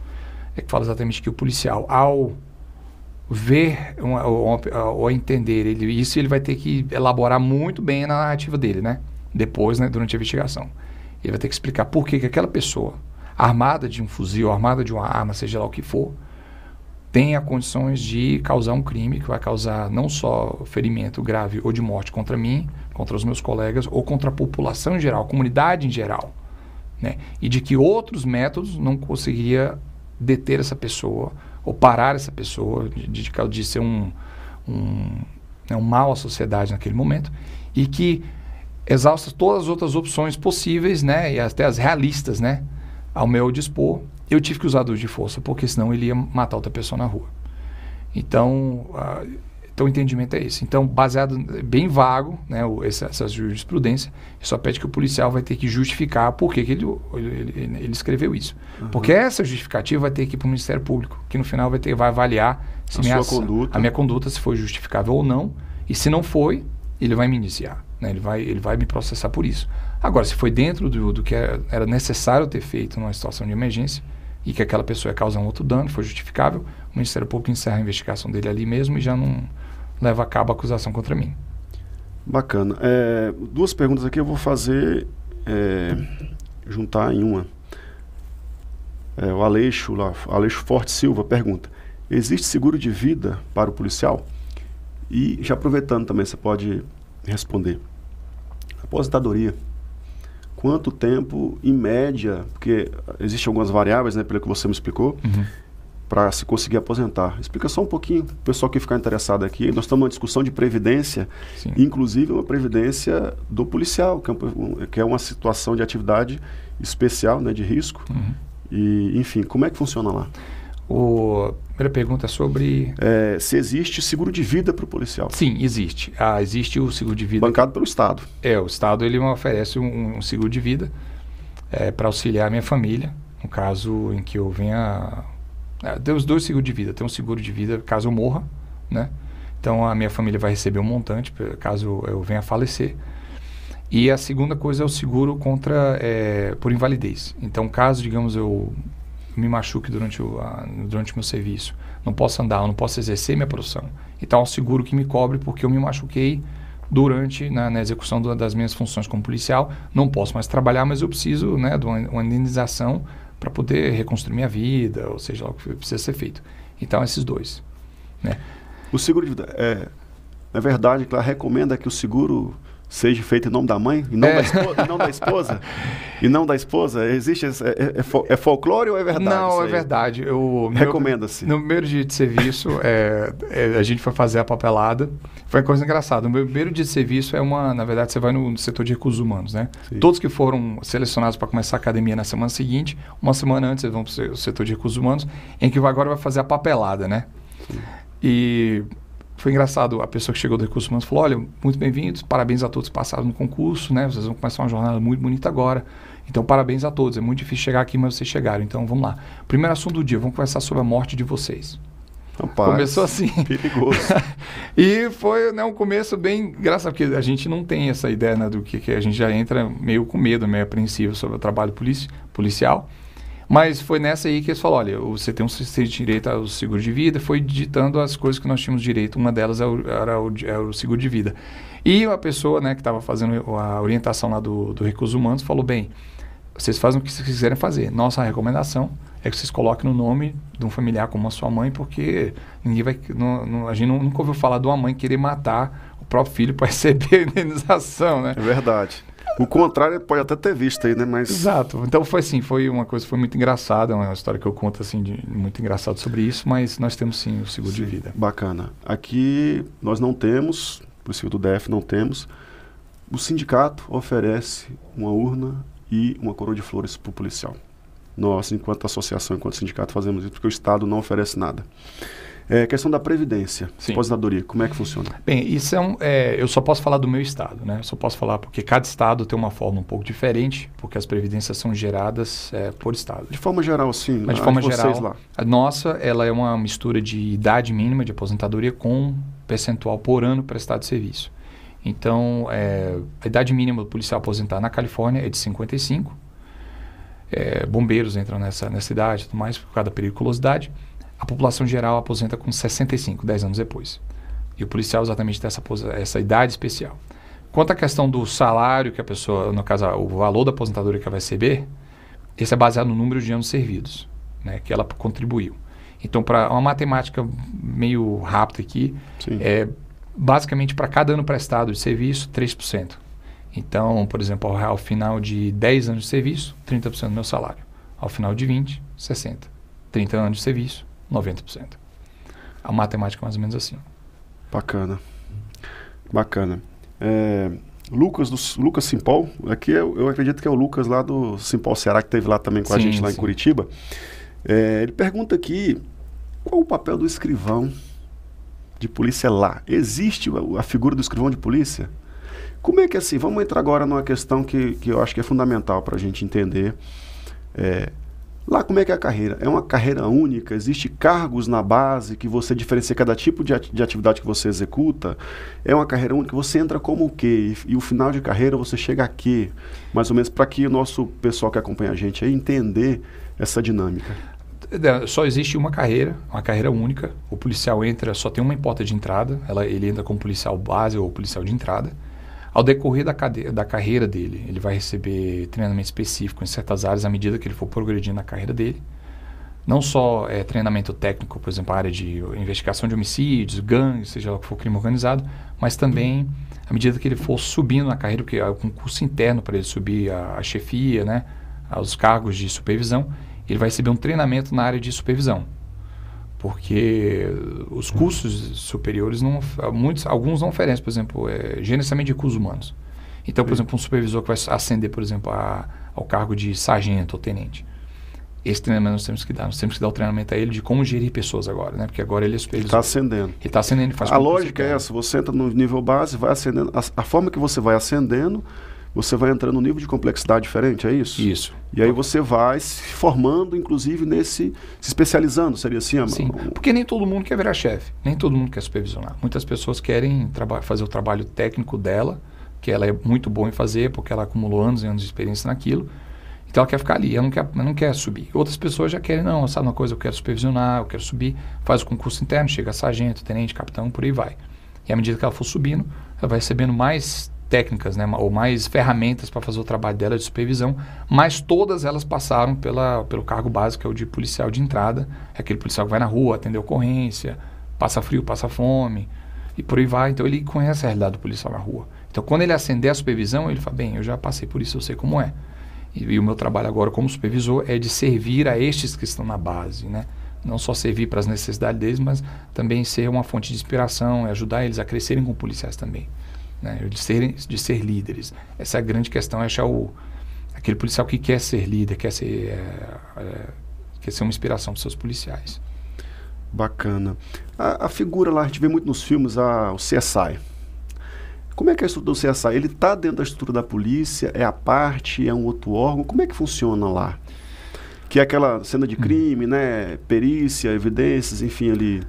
é que fala exatamente que o policial, ao ver ou entender isso, ele vai ter que elaborar muito bem na narrativa dele, né? Depois, né, durante a investigação. Ele vai ter que explicar por que aquela pessoa, armada de um fuzil, armada de uma arma, seja lá o que for, tenha condições de causar um crime que vai causar não só ferimento grave ou de morte contra mim, contra os meus colegas, ou contra a população em geral, a comunidade em geral, né? E de que outros métodos não conseguiria deter essa pessoa ou parar essa pessoa de ser um mal à sociedade naquele momento, e que exausta todas as outras opções possíveis, né, e até as realistas, né, ao meu dispor. Eu tive que usar uso de força, porque senão ele ia matar outra pessoa na rua. Então, o entendimento é esse. Então, baseado, bem vago, né, essa jurisprudência, só pede que o policial vai ter que justificar por que ele escreveu isso. Uhum. Porque essa justificativa vai ter que ir para o Ministério Público, que no final vai avaliar se a minha conduta se foi justificável ou não, e se não foi, ele vai me iniciar, né, ele vai me processar por isso. Agora, se foi dentro do que era necessário ter feito numa situação de emergência, e que aquela pessoa ia causar um outro dano, foi justificável, o Ministério Público encerra a investigação dele ali mesmo e já não leva a cabo a acusação contra mim. Bacana. 2 perguntas aqui eu vou fazer, juntar em uma. O Aleixo Forte Silva pergunta: existe seguro de vida para o policial? E já aproveitando também, você pode responder. Aposentadoria. Quanto tempo, em média, porque existem algumas variáveis, né, pelo que você me explicou, para se conseguir aposentar. Explica só um pouquinho, o pessoal que ficar interessado aqui. Nós estamos numa discussão de previdência, inclusive uma previdência do policial, que é uma situação de atividade especial, né, de risco. E, enfim, como é que funciona lá? A primeira pergunta é sobre... se existe seguro de vida para o policial. Sim, existe. Existe o seguro de vida... Bancado pelo Estado. O Estado ele me oferece um seguro de vida para auxiliar a minha família, no caso em que eu venha... tem os 2 seguros de vida. Tem um seguro de vida caso eu morra, né? Então a minha família vai receber um montante caso eu venha a falecer. E a segunda coisa é o seguro por invalidez. Então, caso, digamos, eu me machuque durante o meu serviço, não posso andar, eu não posso exercer minha profissão. Então, é um seguro que me cobre porque eu me machuquei na execução das minhas funções como policial. Não posso mais trabalhar, mas eu preciso, né, de uma indenização para poder reconstruir minha vida, ou seja, o que precisa ser feito. Então, esses 2. Né? O seguro de vida, é verdade que ela recomenda que o seguro seja feito em nome da mãe e não da esposa? E não da esposa? Existe é folclore ou é verdade? Não, é verdade. Recomenda-se. No primeiro dia de serviço, a gente foi fazer a papelada. Foi uma coisa engraçada. No meu primeiro dia de serviço na verdade, você vai no setor de recursos humanos, né? Sim. Todos que foram selecionados para começar a academia na semana seguinte, uma semana antes, eles vão para o setor de recursos humanos, em que agora vai fazer a papelada, né? Sim. E foi engraçado, a pessoa que chegou do Recursos Humanos falou: olha, muito bem-vindos, parabéns a todos que passaram no concurso, né? Vocês vão começar uma jornada muito bonita agora. Então, parabéns a todos. É muito difícil chegar aqui, mas vocês chegaram. Então, vamos lá. Primeiro assunto do dia, vamos conversar sobre a morte de vocês. Rapaz, começou assim. Perigoso. E foi, né, um começo bem engraçado, porque a gente não tem essa ideia, né, do que a gente já entra meio com medo, meio apreensivo sobre o trabalho policial. Mas foi nessa aí que eles falaram: olha, você tem direito ao seguro de vida. Foi digitando as coisas que nós tínhamos direito. Uma delas era o seguro de vida. E a pessoa, né, que estava fazendo a orientação lá do Recursos Humanos falou: bem, vocês fazem o que vocês quiserem fazer. Nossa recomendação é que vocês coloquem no nome de um familiar como a sua mãe, porque ninguém vai... a gente nunca ouviu falar de uma mãe querer matar o próprio filho para receber a indenização, né? É verdade. O contrário pode até ter visto aí, né? Mas... Exato. Então foi assim, foi uma coisa que foi muito engraçada, uma história que eu conto assim, muito engraçado sobre isso, mas nós temos sim o seguro de vida. Bacana. Aqui nós não temos, por isso do DF não temos, o sindicato oferece uma urna e uma coroa de flores para o policial. Nós, enquanto associação, enquanto sindicato, fazemos isso porque o Estado não oferece nada. Questão da previdência, aposentadoria, como é que funciona? Bem, isso eu só posso falar do meu estado, né? Eu só posso falar porque cada estado tem uma forma um pouco diferente, porque as previdências são geradas por estado. De forma geral, sim. Mas de forma geral, lá. A nossa, ela é uma mistura de idade mínima de aposentadoria com percentual por ano prestado de serviço. Então, a idade mínima do policial aposentar na Califórnia é de 55. Bombeiros entram nessa idade e tudo mais, por causa da periculosidade. A população geral aposenta com 65, 10 anos depois. E o policial exatamente tem essa idade especial. Quanto à questão do salário que a pessoa, no caso, o valor da aposentadoria que ela vai receber, esse é baseado no número de anos servidos, né, que ela contribuiu. Então, para uma matemática meio rápida aqui, basicamente para cada ano prestado de serviço, 3%. Então, por exemplo, ao final de 10 anos de serviço, 30% do meu salário. Ao final de 20, 60%. 30 anos de serviço, 90%. A matemática é mais ou menos assim. Bacana. Bacana. Lucas Simpol, aqui eu acredito que é o Lucas lá do Simpol Ceará, que esteve lá também com a gente lá em Curitiba. Ele pergunta aqui, qual o papel do escrivão de polícia lá? Existe a figura do escrivão de polícia? Como é que é assim? Vamos entrar agora numa questão que eu acho que é fundamental para a gente entender. Lá, como é que é a carreira? É uma carreira única? Existe cargos na base que você diferencia cada tipo de atividade que você executa? É uma carreira única? Você entra como o quê? E o final de carreira você chega a quê? Mais ou menos para que o nosso pessoal que acompanha a gente aí entender essa dinâmica. Só existe uma carreira única. O policial entra, só tem uma porta de entrada. Ele entra como policial base ou policial de entrada. Ao decorrer da carreira dele, ele vai receber treinamento específico em certas áreas à medida que ele for progredindo na carreira dele. Não só treinamento técnico, por exemplo, a área de investigação de homicídios, gangues, seja lá o que for crime organizado, mas também à medida que ele for subindo na carreira, porque é um concurso interno para ele subir a chefia, né, aos cargos de supervisão, ele vai receber um treinamento na área de supervisão. Porque os cursos superiores, alguns não oferecem, por exemplo, gerenciamento de recursos humanos. Então, por exemplo, um supervisor que vai ascender, por exemplo, ao cargo de sargento ou tenente. Esse treinamento nós temos que dar. Nós temos que dar o treinamento a ele de como gerir pessoas agora, né? Porque agora ele é supervisor. Está ascendendo. Ele está ascendendo e faz a lógica é essa, você entra no nível base, vai ascendendo. A forma que você vai ascendendo, você vai entrando num nível de complexidade diferente, é isso? Isso. E aí você vai se formando, inclusive, se especializando, seria assim? Sim, porque nem todo mundo quer virar chefe, nem todo mundo quer supervisionar. Muitas pessoas querem fazer o trabalho técnico dela, que ela é muito boa em fazer, porque ela acumulou anos e anos de experiência naquilo, então ela quer ficar ali, ela não quer subir. Outras pessoas já querem, não, sabe uma coisa, eu quero supervisionar, eu quero subir, faz o concurso interno, chega a sargento, tenente, capitão, por aí vai. E à medida que ela for subindo, ela vai recebendo mais técnicas, né, ou mais ferramentas para fazer o trabalho dela de supervisão, mas todas elas passaram pelo cargo básico, que é o de policial de entrada, é aquele policial que vai na rua, atender ocorrência, passa frio, passa fome, e por aí vai. Então ele conhece a realidade do policial na rua. Então quando ele ascender a supervisão, ele fala, bem, eu já passei por isso, eu sei como é. E o meu trabalho agora como supervisor é de servir a estes que estão na base, né? Não só servir para as necessidades deles, mas também ser uma fonte de inspiração, ajudar eles a crescerem como policiais também. Né, de ser líderes. Essa é a grande questão, é achar aquele policial que quer ser líder, quer ser uma inspiração para os seus policiais. Bacana. A figura lá, a gente vê muito nos filmes, o CSI. Como é que é a estrutura do CSI? Ele está dentro da estrutura da polícia, é a parte, é um outro órgão? Como é que funciona lá? Que é aquela cena de crime, né? Perícia, evidências, enfim, ali...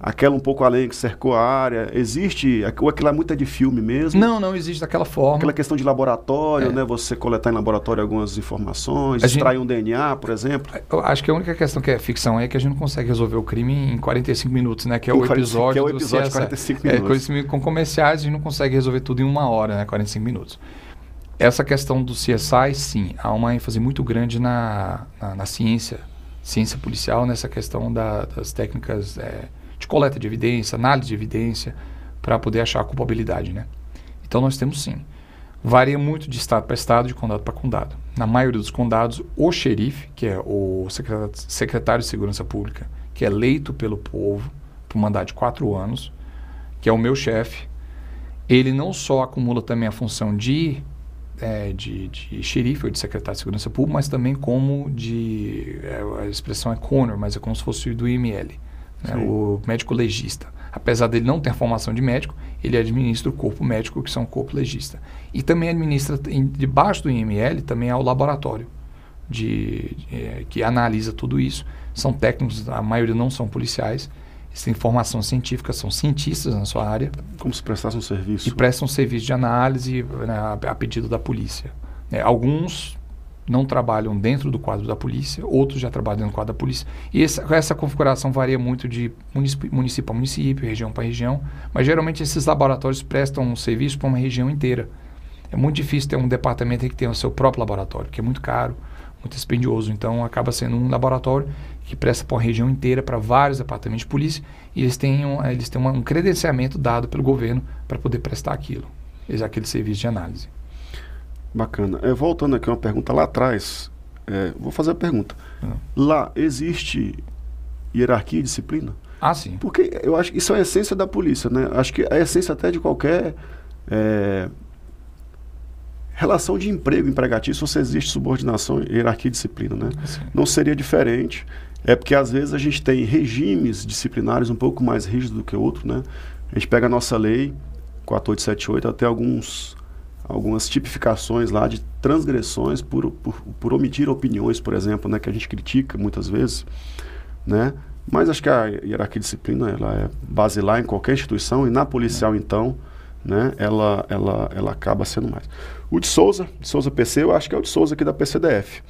Aquela um pouco além que cercou a área, existe, ou aquilo é muito de filme mesmo? Não existe daquela forma. Aquela questão de laboratório, né? Você coletar em laboratório algumas informações, extrair um DNA, por exemplo. Eu acho que a única questão que é ficção é que a gente não consegue resolver o crime em 45 minutos, né? Que é o episódio que é o episódio de 45 minutos. Com comerciais a gente não consegue resolver tudo em 1 hora, né? 45 minutos. Essa questão do CSI, sim, há uma ênfase muito grande na ciência policial, nessa questão das técnicas... de coleta de evidência, análise de evidência, para poder achar a culpabilidade, né? Então nós temos sim. Varia muito de estado para estado, de condado para condado. Na maioria dos condados, o xerife, que é o secretário de Segurança Pública, que é eleito pelo povo por um mandato de 4 anos, que é o meu chefe, ele não só acumula também a função de de xerife ou de secretário de segurança pública, mas também como a expressão é coroner, mas é como se fosse do IML, né, o médico legista. Apesar dele não ter formação de médico, ele administra o corpo médico, que são o corpo legista. E também administra, debaixo do IML, também há o laboratório que analisa tudo isso. São técnicos, a maioria não são policiais, eles têm formação científica, são cientistas na sua área. Como se prestasse um serviço. E prestam serviço de análise, né, a pedido da polícia. Alguns não trabalham dentro do quadro da polícia, outros já trabalham dentro do quadro da polícia. E essa configuração varia muito de município a município, região para região, mas geralmente esses laboratórios prestam um serviço para uma região inteira. É muito difícil ter um departamento que tenha o seu próprio laboratório, que é muito caro, muito dispendioso. Então, acaba sendo um laboratório que presta para uma região inteira, para vários departamentos de polícia, e eles têm um credenciamento dado pelo governo para poder prestar aquele serviço de análise. Bacana. Voltando aqui uma pergunta lá atrás, vou fazer a pergunta. Lá existe hierarquia e disciplina? Ah, sim. Porque eu acho que isso é a essência da polícia, né? Acho que é a essência até de qualquer relação de emprego empregatício, se existe subordinação, hierarquia e disciplina, né? Sim. Não seria diferente. É porque às vezes a gente tem regimes disciplinares um pouco mais rígidos do que outro, né? A gente pega a nossa lei 4878, até algumas tipificações lá de transgressões por omitir opiniões, por exemplo, né? Que a gente critica muitas vezes, né? Mas acho que a hierarquia e disciplina ela é basilar em qualquer instituição e na policial então, né? Ela acaba sendo mais. O de Souza PC, eu acho que é o de Souza aqui da PCDF.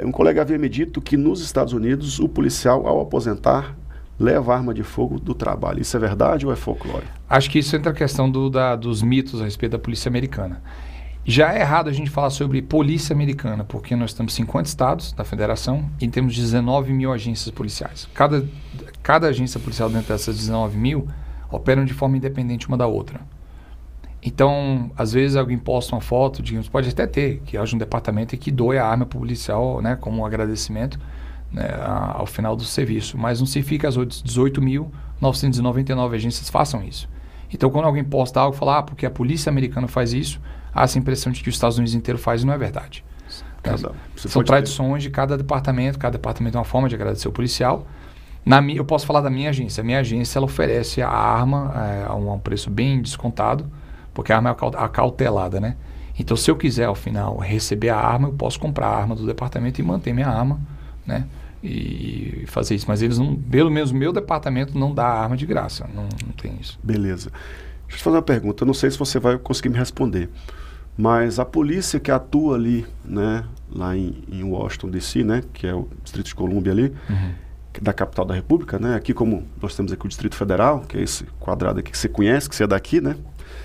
Um colega havia me dito que nos Estados Unidos o policial, ao aposentar, leva a arma de fogo do trabalho. Isso é verdade ou é folclore? Acho que isso entra a questão dos mitos a respeito da polícia americana. Já é errado a gente falar sobre polícia americana, porque nós temos 50 estados da federação e temos 19 mil agências policiais. Cada agência policial dentro dessas 19 mil operam de forma independente uma da outra. Então, às vezes alguém posta uma foto, digamos, pode até ter, que haja um departamento que doe a arma policial, né, como um agradecimento, né, ao final do serviço. Mas não significa que as 18.999 agências façam isso. Então, quando alguém posta algo e fala, porque a polícia americana faz isso, há essa impressão de que os Estados Unidos inteiro faz e não é verdade. São tradições de cada departamento tem uma forma de agradecer o policial. Eu posso falar da minha agência. A minha agência ela oferece a arma a um preço bem descontado, porque a arma é acautelada, né? Então, se eu quiser, ao final, receber a arma, eu posso comprar a arma do departamento e manter minha arma, né? E fazer isso. Mas eles não, pelo menos o meu departamento não dá arma de graça. Não tem isso. Beleza. Deixa eu te fazer uma pergunta. Eu não sei se você vai conseguir me responder. Mas a polícia que atua ali, né? Lá em Washington, D.C., né? Que é o Distrito de Colômbia ali, da capital da República, né? Aqui como nós temos aqui o Distrito Federal, que é esse quadrado aqui que você conhece, que você é daqui, né?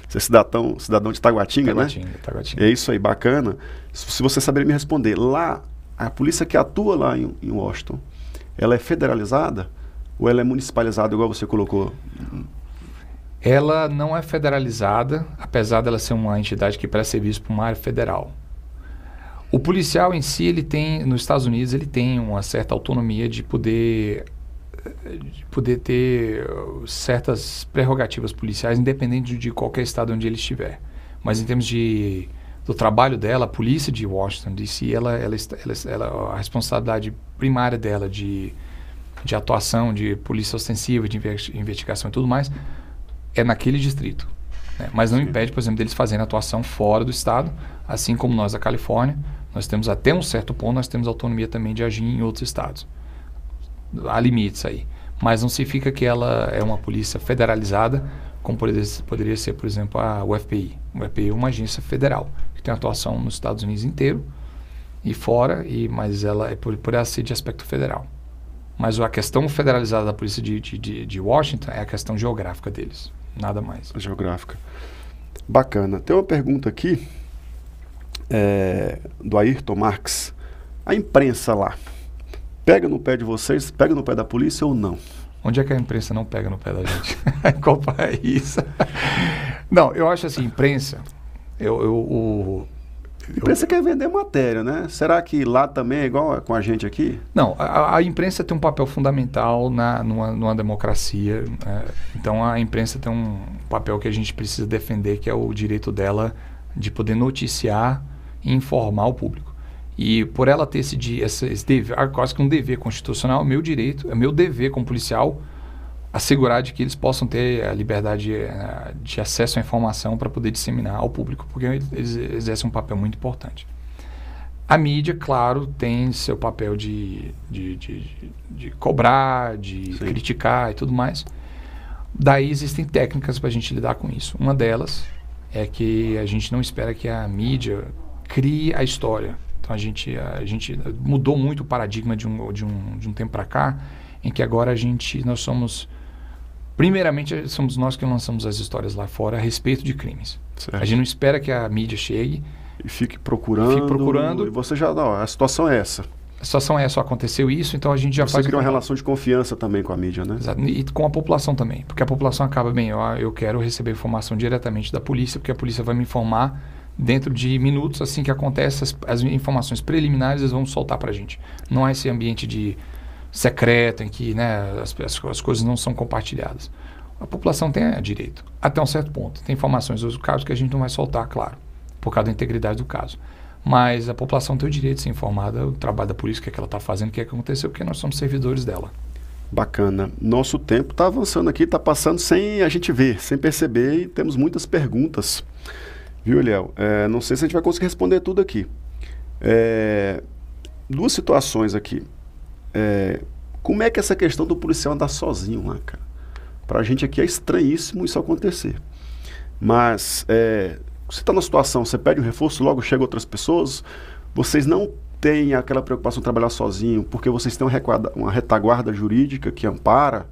Você é cidadão de Taguatinga, né? Taguatinga. É isso aí, bacana. Se você saber me responder, lá, a polícia que atua lá em Washington, ela é federalizada ou ela é municipalizada, igual você colocou? Ela não é federalizada, apesar dela ser uma entidade que presta serviço para uma área federal. O policial em si, nos Estados Unidos, ele tem uma certa autonomia de poder ter certas prerrogativas policiais, independente de qualquer estado onde ele estiver. Mas em termos do trabalho dela, a polícia de Washington D.C., a responsabilidade primária dela de atuação, de polícia ostensiva, de investigação e tudo mais, é naquele distrito. Né? Mas não impede, por exemplo, deles fazerem atuação fora do estado, assim como nós da Califórnia. Nós temos até um certo ponto, nós temos autonomia também de agir em outros estados. Há limites aí. Mas não significa que ela é uma polícia federalizada, como poderia ser, por exemplo, o FBI. O FBI é uma agência federal, que tem atuação nos Estados Unidos inteiro e fora, mas ela é por ela ser de aspecto federal. Mas a questão federalizada da polícia de Washington é a questão geográfica deles, nada mais. Geográfica. Bacana. Tem uma pergunta aqui, do Ayrton Marques. A imprensa lá, pega no pé de vocês, pega no pé da polícia ou não? Onde é que a imprensa não pega no pé da gente? Em qual país? Não, eu acho assim, imprensa... A imprensa quer vender matéria, né? Será que lá também é igual com a gente aqui? Não, a imprensa tem um papel fundamental numa democracia. Então, a imprensa tem um papel que a gente precisa defender, que é o direito dela de poder noticiar e informar o público. E por ela ter esse dever, quase que um dever constitucional, é meu direito, é meu dever como policial assegurar de que eles possam ter a liberdade de acesso à informação para poder disseminar ao público, porque eles exercem um papel muito importante. A mídia, claro, tem seu papel de cobrar, de Sim. criticar e tudo mais. Daí existem técnicas para a gente lidar com isso. Uma delas é que a gente não espera que a mídia crie a história. Então a gente mudou muito o paradigma de um tempo para cá, em que agora nós somos, primeiramente somos nós que lançamos as histórias lá fora a respeito de crimes. Certo. A gente não espera que a mídia chegue E fique procurando. E você já, não, a situação é essa. A situação é só aconteceu isso, então a gente já Você faz... cria uma relação de confiança também com a mídia, né? Exato. E com a população também, porque a população acaba bem, eu quero receber informação diretamente da polícia, porque a polícia vai me informar dentro de minutos, assim que acontece, as informações preliminares eles vão soltar pra gente. Não há esse ambiente de secreto em que, né, as coisas não são compartilhadas. A população tem direito, até um certo ponto. Tem informações dos casos que a gente não vai soltar, claro, por causa da integridade do caso. Mas a população tem o direito de ser informada, o trabalho da polícia, o que é que ela está fazendo, o que é que aconteceu, porque nós somos servidores dela. Bacana. Nosso tempo está avançando aqui, está passando sem a gente ver, sem perceber, e temos muitas perguntas. Viu, Eliel? Não sei se a gente vai conseguir responder tudo aqui. Duas situações aqui. Como é que essa questão do policial andar sozinho lá, cara? Para a gente aqui é estranhíssimo isso acontecer. Mas... você está na situação, você pede um reforço, logo chegam outras pessoas, vocês não têm aquela preocupação de trabalhar sozinho, porque vocês têm uma retaguarda jurídica que ampara,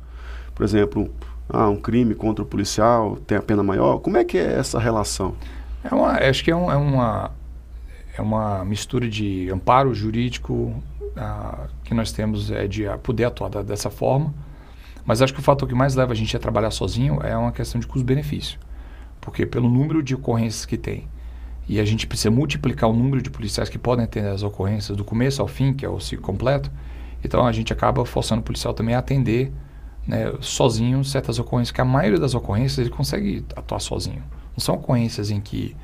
por exemplo, um crime contra o policial tem a pena maior. Como é que é essa relação? Acho que é uma mistura de amparo jurídico que nós temos de poder atuar dessa forma, mas acho que o fator que mais leva a gente a trabalhar sozinho é uma questão de custo-benefício. Porque pelo número de ocorrências que tem, e a gente precisa multiplicar o número de policiais que podem atender as ocorrências do começo ao fim, que é o ciclo completo, então a gente acaba forçando o policial também a atender, né, sozinho certas ocorrências, que a maioria das ocorrências ele consegue atuar sozinho. Não são ocorrências em que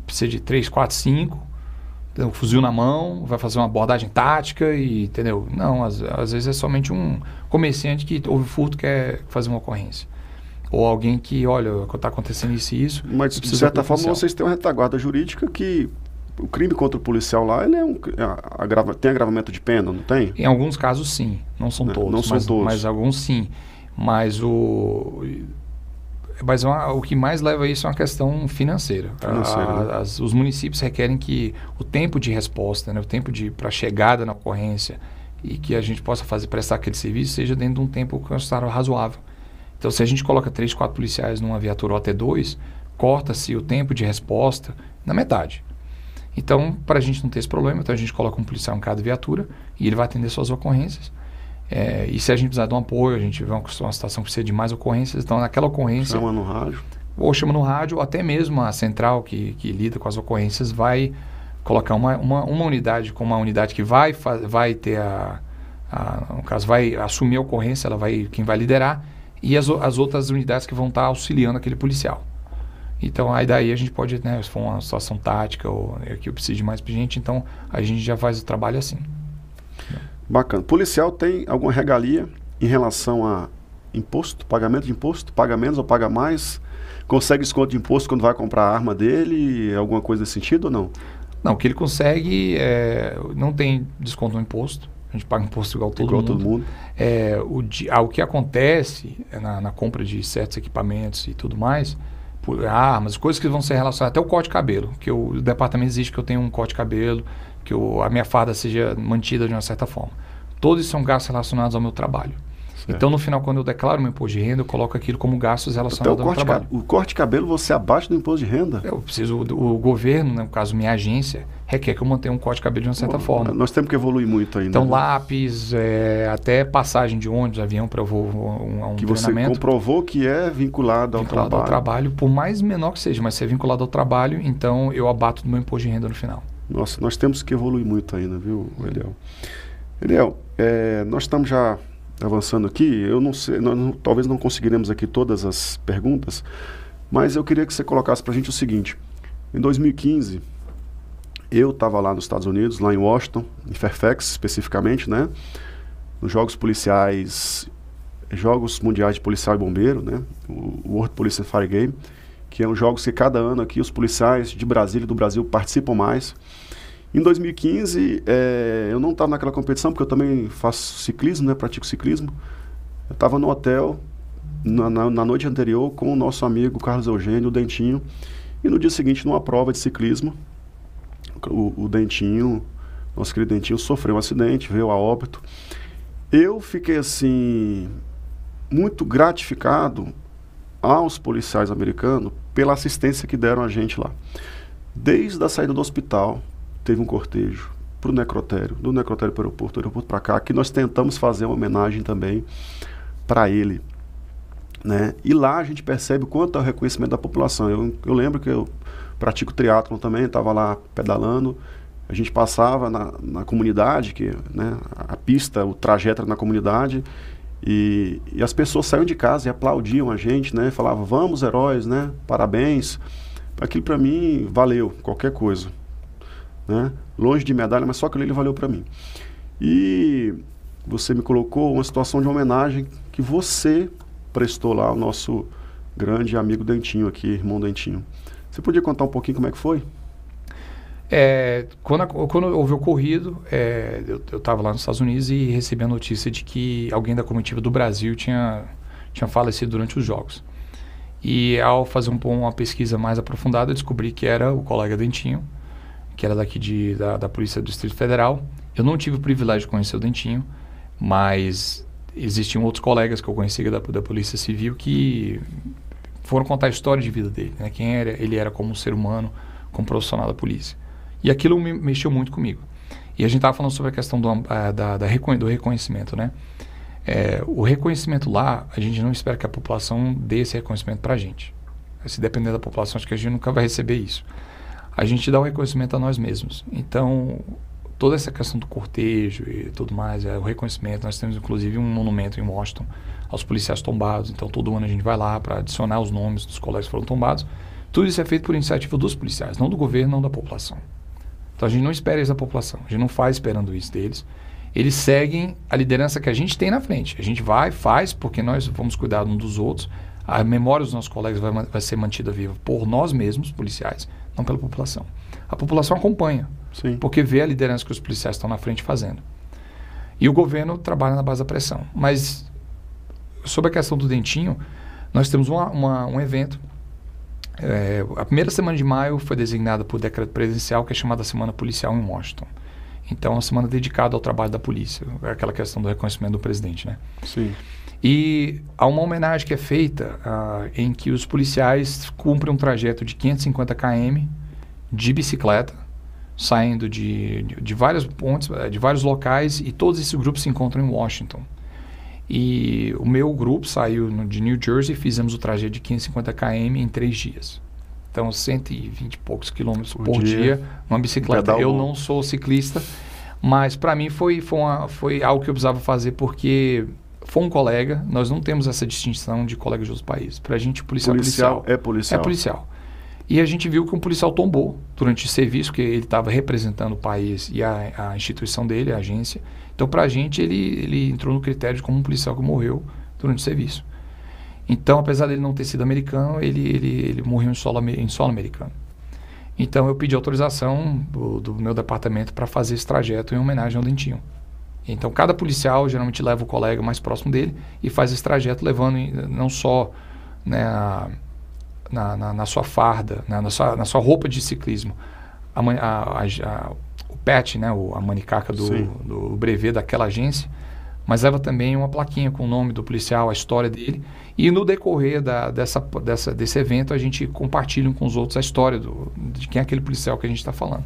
precisa de 3, 4, 5, um fuzil na mão, vai fazer uma abordagem tática e, entendeu? Não, às vezes é somente um comerciante que houve furto e quer fazer uma ocorrência. Ou alguém que, olha, está acontecendo isso e isso. Mas, de certa forma, vocês têm uma retaguarda jurídica que o crime contra o policial lá, ele tem agravamento de pena, não tem? Em alguns casos, sim. Não são todos. Não são todos. Mas alguns, sim. Mas o que mais leva a isso é uma questão financeira. Os municípios requerem que o tempo de resposta, né, o tempo para chegada na ocorrência e que a gente possa prestar aquele serviço seja dentro de um tempo considerado razoável. Então, se a gente coloca 3, 4 policiais numa viatura ou até 2, corta-se o tempo de resposta na metade. Então, para a gente não ter esse problema, então a gente coloca um policial em cada viatura e ele vai atender suas ocorrências. E se a gente precisar de um apoio, a gente vê uma situação que precisa de mais ocorrências, então naquela ocorrência... Chama no rádio. Ou chama no rádio, ou até mesmo a central que lida com as ocorrências vai colocar uma unidade, com uma unidade que vai ter no caso, vai assumir a ocorrência, quem vai liderar, e as outras unidades que vão estar auxiliando aquele policial. Então, aí daí a gente pode, né, se for uma situação tática ou que eu preciso de mais gente, então a gente já faz o trabalho assim. Bacana. Policial tem alguma regalia em relação a imposto, pagamento de imposto? Paga menos ou paga mais? Consegue desconto de imposto quando vai comprar a arma dele? Alguma coisa nesse sentido ou não? Não, o que ele consegue não tem desconto no imposto. A gente paga imposto igual todo mundo. O que acontece na compra de certos equipamentos e tudo mais, armas, coisas que vão ser relacionadas, até o corte de cabelo, que o departamento exige que eu tenha um corte de cabelo, que a minha farda seja mantida de uma certa forma. Todos são gastos relacionados ao meu trabalho. Certo. Então, no final, quando eu declaro meu imposto de renda, eu coloco aquilo como gastos relacionados ao meu trabalho. O corte de cabelo, você abaixa do imposto de renda? Eu preciso, o governo, no caso minha agência, requer que eu mantenha um corte de cabelo de uma certa forma. Nós temos que evoluir muito ainda. Então, né? Lápis, até passagem de ônibus, avião para um que treinamento. Você comprovou que é vinculado ao trabalho, por mais menor que seja, mas se é vinculado ao trabalho, então eu abato do meu imposto de renda no final. Nossa, nós temos que evoluir muito ainda, viu, Eliel? Eliel, nós estamos já avançando aqui, eu não sei, talvez não conseguiremos aqui todas as perguntas, mas eu queria que você colocasse para a gente o seguinte: Em 2015, eu estava lá nos Estados Unidos, lá em Washington, em Fairfax especificamente, né? Nos Jogos Policiais, Jogos Mundiais de Policial e Bombeiro, né? O World Police and Fire Game, que é um jogos que cada ano aqui os policiais de Brasília e do Brasil participam mais. Em 2015, eu não estava naquela competição, porque eu também faço ciclismo, né? Pratico ciclismo. Eu estava no hotel, na noite anterior, com o nosso amigo Carlos Eugênio, o Dentinho, e no dia seguinte, numa prova de ciclismo, o Dentinho, nosso querido Dentinho, sofreu um acidente, veio a óbito. Eu fiquei, assim, muito gratificado aos policiais americanos pela assistência que deram a gente lá. Desde a saída do hospital, teve um cortejo para o necrotério, do necrotério para o aeroporto, do aeroporto para cá, que nós tentamos fazer uma homenagem também para ele, né? E lá a gente percebe o quanto é o reconhecimento da população. Eu lembro que eu pratico triatlon também, estava lá pedalando, a gente passava na comunidade, que, né, a pista, o trajeto era na comunidade, e as pessoas saíam de casa e aplaudiam a gente, né? Falavam, vamos heróis, né? Parabéns. Aquilo para mim valeu qualquer coisa, né? Longe de medalha, mas só aquilo ali valeu para mim. E você me colocou uma situação de homenagem que você prestou lá ao nosso grande amigo Dentinho aqui, irmão Dentinho. Você podia contar um pouquinho como é que foi? Quando houve o ocorrido, eu estava lá nos Estados Unidos e recebi a notícia de que alguém da comitiva do Brasil tinha falecido durante os Jogos. E ao fazer uma pesquisa mais aprofundada, eu descobri que era o colega Dentinho, que era daqui da Polícia do Distrito Federal. Eu não tive o privilégio de conhecer o Dentinho, mas existiam outros colegas que eu conhecia da Polícia Civil que foram contar a história de vida dele, né? Quem ele era como um ser humano, como profissional da polícia. E aquilo mexeu muito comigo. E a gente estava falando sobre a questão do reconhecimento, né? O reconhecimento lá, a gente não espera que a população dê esse reconhecimento para a gente. Se depender da população, acho que a gente nunca vai receber isso. A gente dá o reconhecimento a nós mesmos. Então, toda essa questão do cortejo e tudo mais, o reconhecimento, nós temos inclusive um monumento em Washington aos policiais tombados. Então, todo ano a gente vai lá para adicionar os nomes dos colegas que foram tombados. Tudo isso é feito por iniciativa dos policiais, não do governo, não da população. Então, a gente não espera isso da população, a gente não faz esperando isso deles. Eles seguem a liderança que a gente tem na frente. A gente faz, porque nós vamos cuidar uns dos outros. A memória dos nossos colegas vai ser mantida viva por nós mesmos, policiais, não pela população. A população acompanha, sim, porque vê a liderança que os policiais estão na frente fazendo. E o governo trabalha na base da pressão. Mas, sobre a questão do Dentinho, nós temos um evento. A primeira semana de maio foi designada por decreto presidencial, que é chamada Semana Policial em Washington. Então, é uma semana dedicada ao trabalho da polícia, aquela questão do reconhecimento do presidente, né? Sim. E há uma homenagem que é feita em que os policiais cumprem um trajeto de 550 km de bicicleta, saindo de vários pontos, de vários locais, e todos esses grupos se encontram em Washington. E o meu grupo saiu de New Jersey e fizemos o trajeto de 550 km em 3 dias. Então, 120 e poucos quilômetros por dia numa bicicleta. Eu não sou ciclista, mas para mim foi algo que eu precisava fazer, porque foi um colega. Nós não temos essa distinção de colegas de outros países. Para a gente, policial é policial. É policial. E a gente viu que um policial tombou durante o serviço, que ele estava representando o país e a instituição dele, a agência. Então, para a gente, ele entrou no critério de como um policial que morreu durante o serviço. Então, apesar dele não ter sido americano, ele morreu em solo americano. Então, eu pedi autorização do meu departamento para fazer esse trajeto em homenagem ao Dentinho. Então, cada policial geralmente leva o colega mais próximo dele e faz esse trajeto levando não só, né, na sua farda, né, na sua roupa de ciclismo, o patch, né, a manicaca do brevet daquela agência, mas leva também uma plaquinha com o nome do policial, a história dele. E no decorrer desse evento, a gente compartilha com os outros a história de quem é aquele policial que a gente está falando.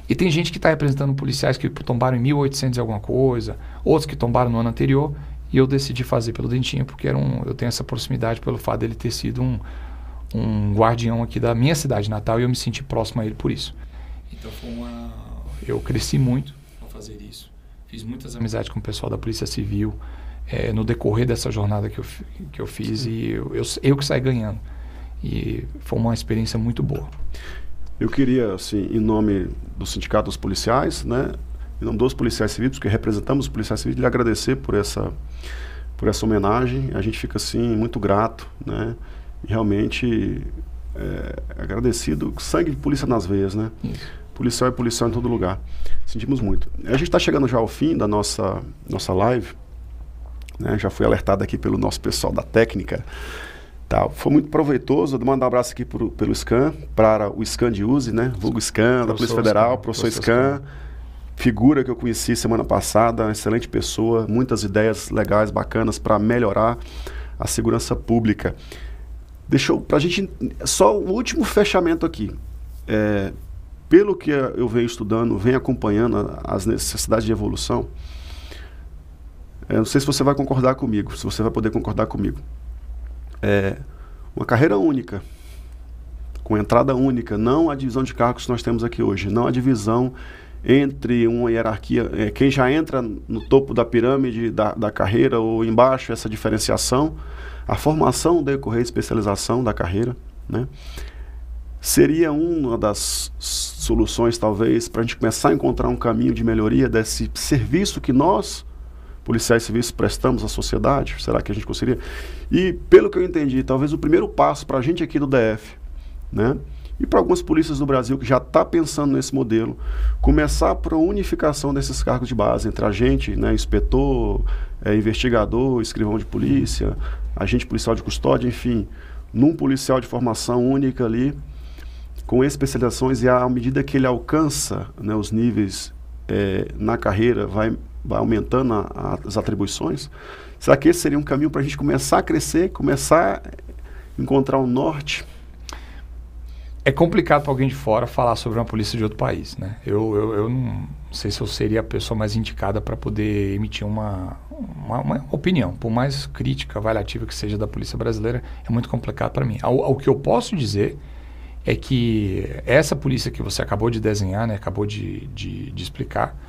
E tem gente que está representando policiais que tombaram em 1800 e alguma coisa, outros que tombaram no ano anterior, e eu decidi fazer pelo Dentinho, porque eu tenho essa proximidade pelo fato dele ter sido um guardião aqui da minha cidade natal, e eu me senti próximo a ele por isso. Então eu cresci muito ao fazer isso. Fiz muitas amizades com o pessoal da Polícia Civil no decorrer dessa jornada que eu fiz. Sim. E eu que saí ganhando. E foi uma experiência muito boa. Eu queria, assim, em nome do Sindicato dos Policiais, né, em nome dos policiais civis, porque representamos os policiais civis, lhe agradecer por essa homenagem. A gente fica, assim, muito grato, né, e realmente agradecido. Sangue de polícia nas veias, né? Isso. Policial é policial em todo lugar. Sentimos muito. A gente está chegando já ao fim da nossa live, né? Já fui alertado aqui pelo nosso pessoal da técnica. Tá, foi muito proveitoso. Eu mando um abraço aqui pelo SCAN, para o SCAN de USE, né? Vulgo SCAN, da Polícia Federal, professor SCAN, figura que eu conheci semana passada, excelente pessoa, muitas ideias legais, bacanas para melhorar a segurança pública. Para a gente, só o último fechamento aqui. Pelo que eu venho estudando, venho acompanhando as necessidades de evolução, não sei se você vai concordar comigo, se você vai poder concordar comigo. Uma carreira única, com entrada única, não a divisão de cargos que nós temos aqui hoje, não a divisão entre uma hierarquia, quem já entra no topo da pirâmide da carreira ou embaixo, essa diferenciação, a formação decorrer especialização da carreira, né? Seria uma das soluções, talvez, para a gente começar a encontrar um caminho de melhoria desse serviço que nós, policiais civis, prestamos à sociedade. Será que a gente conseguiria? E, pelo que eu entendi, talvez o primeiro passo para a gente aqui do DF, né, e para algumas polícias do Brasil que já está pensando nesse modelo, começar por a unificação desses cargos de base entre a gente, né, inspetor, investigador, escrivão de polícia, agente policial de custódia, enfim, num policial de formação única ali, com especializações, e à medida que ele alcança, né, os níveis na carreira, vai aumentando as atribuições. Será que esse seria um caminho para a gente começar a crescer, começar a encontrar um norte? É complicado para alguém de fora falar sobre uma polícia de outro país, né? Eu não sei se eu seria a pessoa mais indicada para poder emitir uma opinião, por mais crítica, avaliativa que seja da polícia brasileira, é muito complicado para mim. O que eu posso dizer é que essa polícia que você acabou de desenhar, né, acabou de explicar,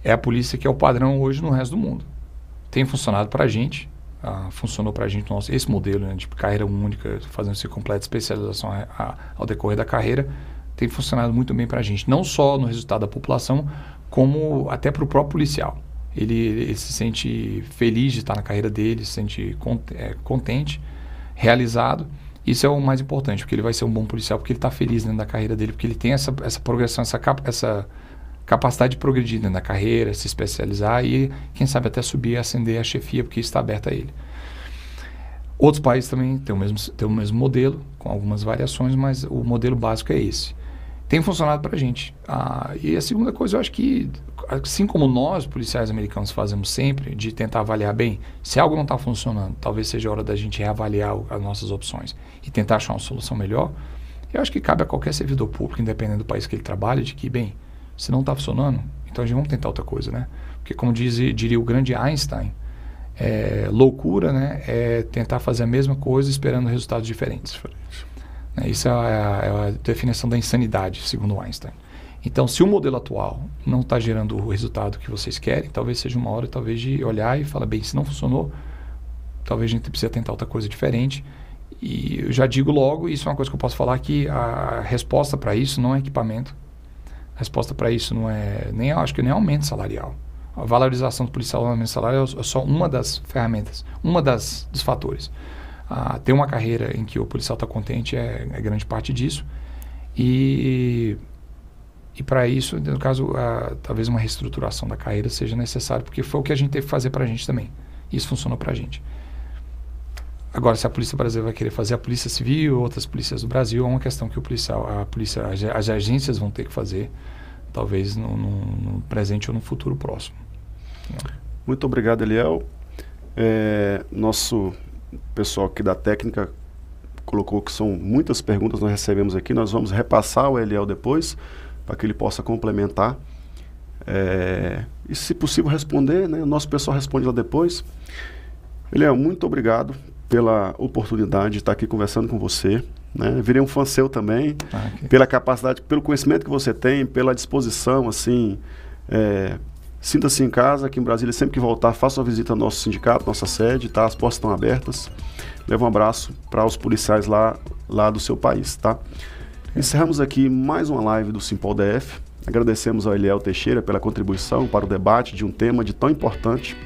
é a polícia que é o padrão hoje no resto do mundo. Tem funcionado para a gente, funcionou para a gente esse modelo, né, de carreira única, fazendo-se completa especialização ao decorrer da carreira, tem funcionado muito bem para a gente, não só no resultado da população, como até para o próprio policial. Ele se sente feliz de estar na carreira dele, se sente contente, realizado. Isso é o mais importante, porque ele vai ser um bom policial, porque ele está feliz dentro da carreira dele, porque ele tem essa progressão, essa capacidade de progredir dentro da carreira, se especializar e, quem sabe, até subir, ascender a chefia, porque isso está aberto a ele. Outros países também têm o mesmo modelo, com algumas variações, mas o modelo básico é esse. Tem funcionado para a gente. E a segunda coisa, eu acho que, assim como nós, policiais americanos, fazemos sempre, de tentar avaliar bem, se algo não está funcionando, talvez seja a hora da gente reavaliar as nossas opções e tentar achar uma solução melhor. Eu acho que cabe a qualquer servidor público, independente do país que ele trabalha, de que, bem, se não está funcionando, então a gente vamos tentar outra coisa, né? Porque, como diria o grande Einstein, loucura, né, é tentar fazer a mesma coisa esperando resultados diferentes. Isso é a definição da insanidade, segundo Einstein. Então, se o modelo atual não está gerando o resultado que vocês querem, talvez seja uma hora, talvez, de olhar e falar, bem, se não funcionou, talvez a gente precisa tentar outra coisa diferente. E eu já digo logo, isso é uma coisa que eu posso falar, que a resposta para isso não é equipamento. A resposta para isso não é, acho que nem aumento salarial. A valorização do policial no aumento salarial é só uma das ferramentas, dos fatores. Ter uma carreira em que o policial está contente é grande parte disso. E para isso, no caso, talvez uma reestruturação da carreira seja necessária, porque foi o que a gente teve que fazer para a gente também. Isso funcionou para a gente. Agora, se a Polícia Brasileira vai querer fazer a Polícia Civil ou outras polícias do Brasil, é uma questão que as agências vão ter que fazer, talvez no presente ou no futuro próximo. Muito obrigado, Eliel. Nosso pessoal aqui da técnica colocou que são muitas perguntas que nós recebemos aqui. Nós vamos repassar o Eliel depois, para que ele possa complementar. E, se possível, responder, né? O nosso pessoal responde lá depois. Eliel, muito obrigado pela oportunidade de estar aqui conversando com você, né? Virei um fã seu também, pela capacidade, pelo conhecimento que você tem, pela disposição, assim, sinta-se em casa, aqui em Brasília, sempre que voltar, faça uma visita ao nosso sindicato, nossa sede, tá? As portas estão abertas. Leva um abraço para os policiais lá do seu país, tá? Encerramos aqui mais uma live do Simpol DF. Agradecemos ao Eliel Teixeira pela contribuição para o debate de um tema de tão importante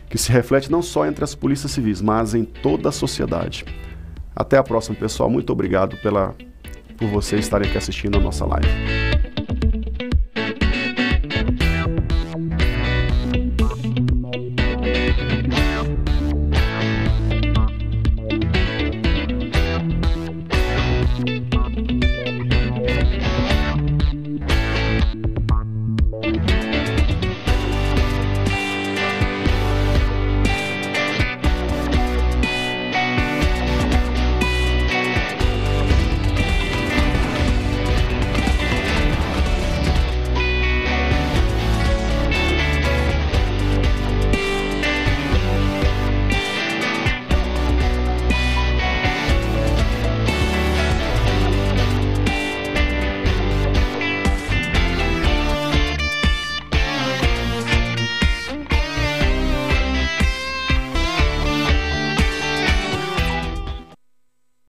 que se reflete não só entre as polícias civis, mas em toda a sociedade. Até a próxima, pessoal. Muito obrigado por vocês estarem aqui assistindo a nossa live.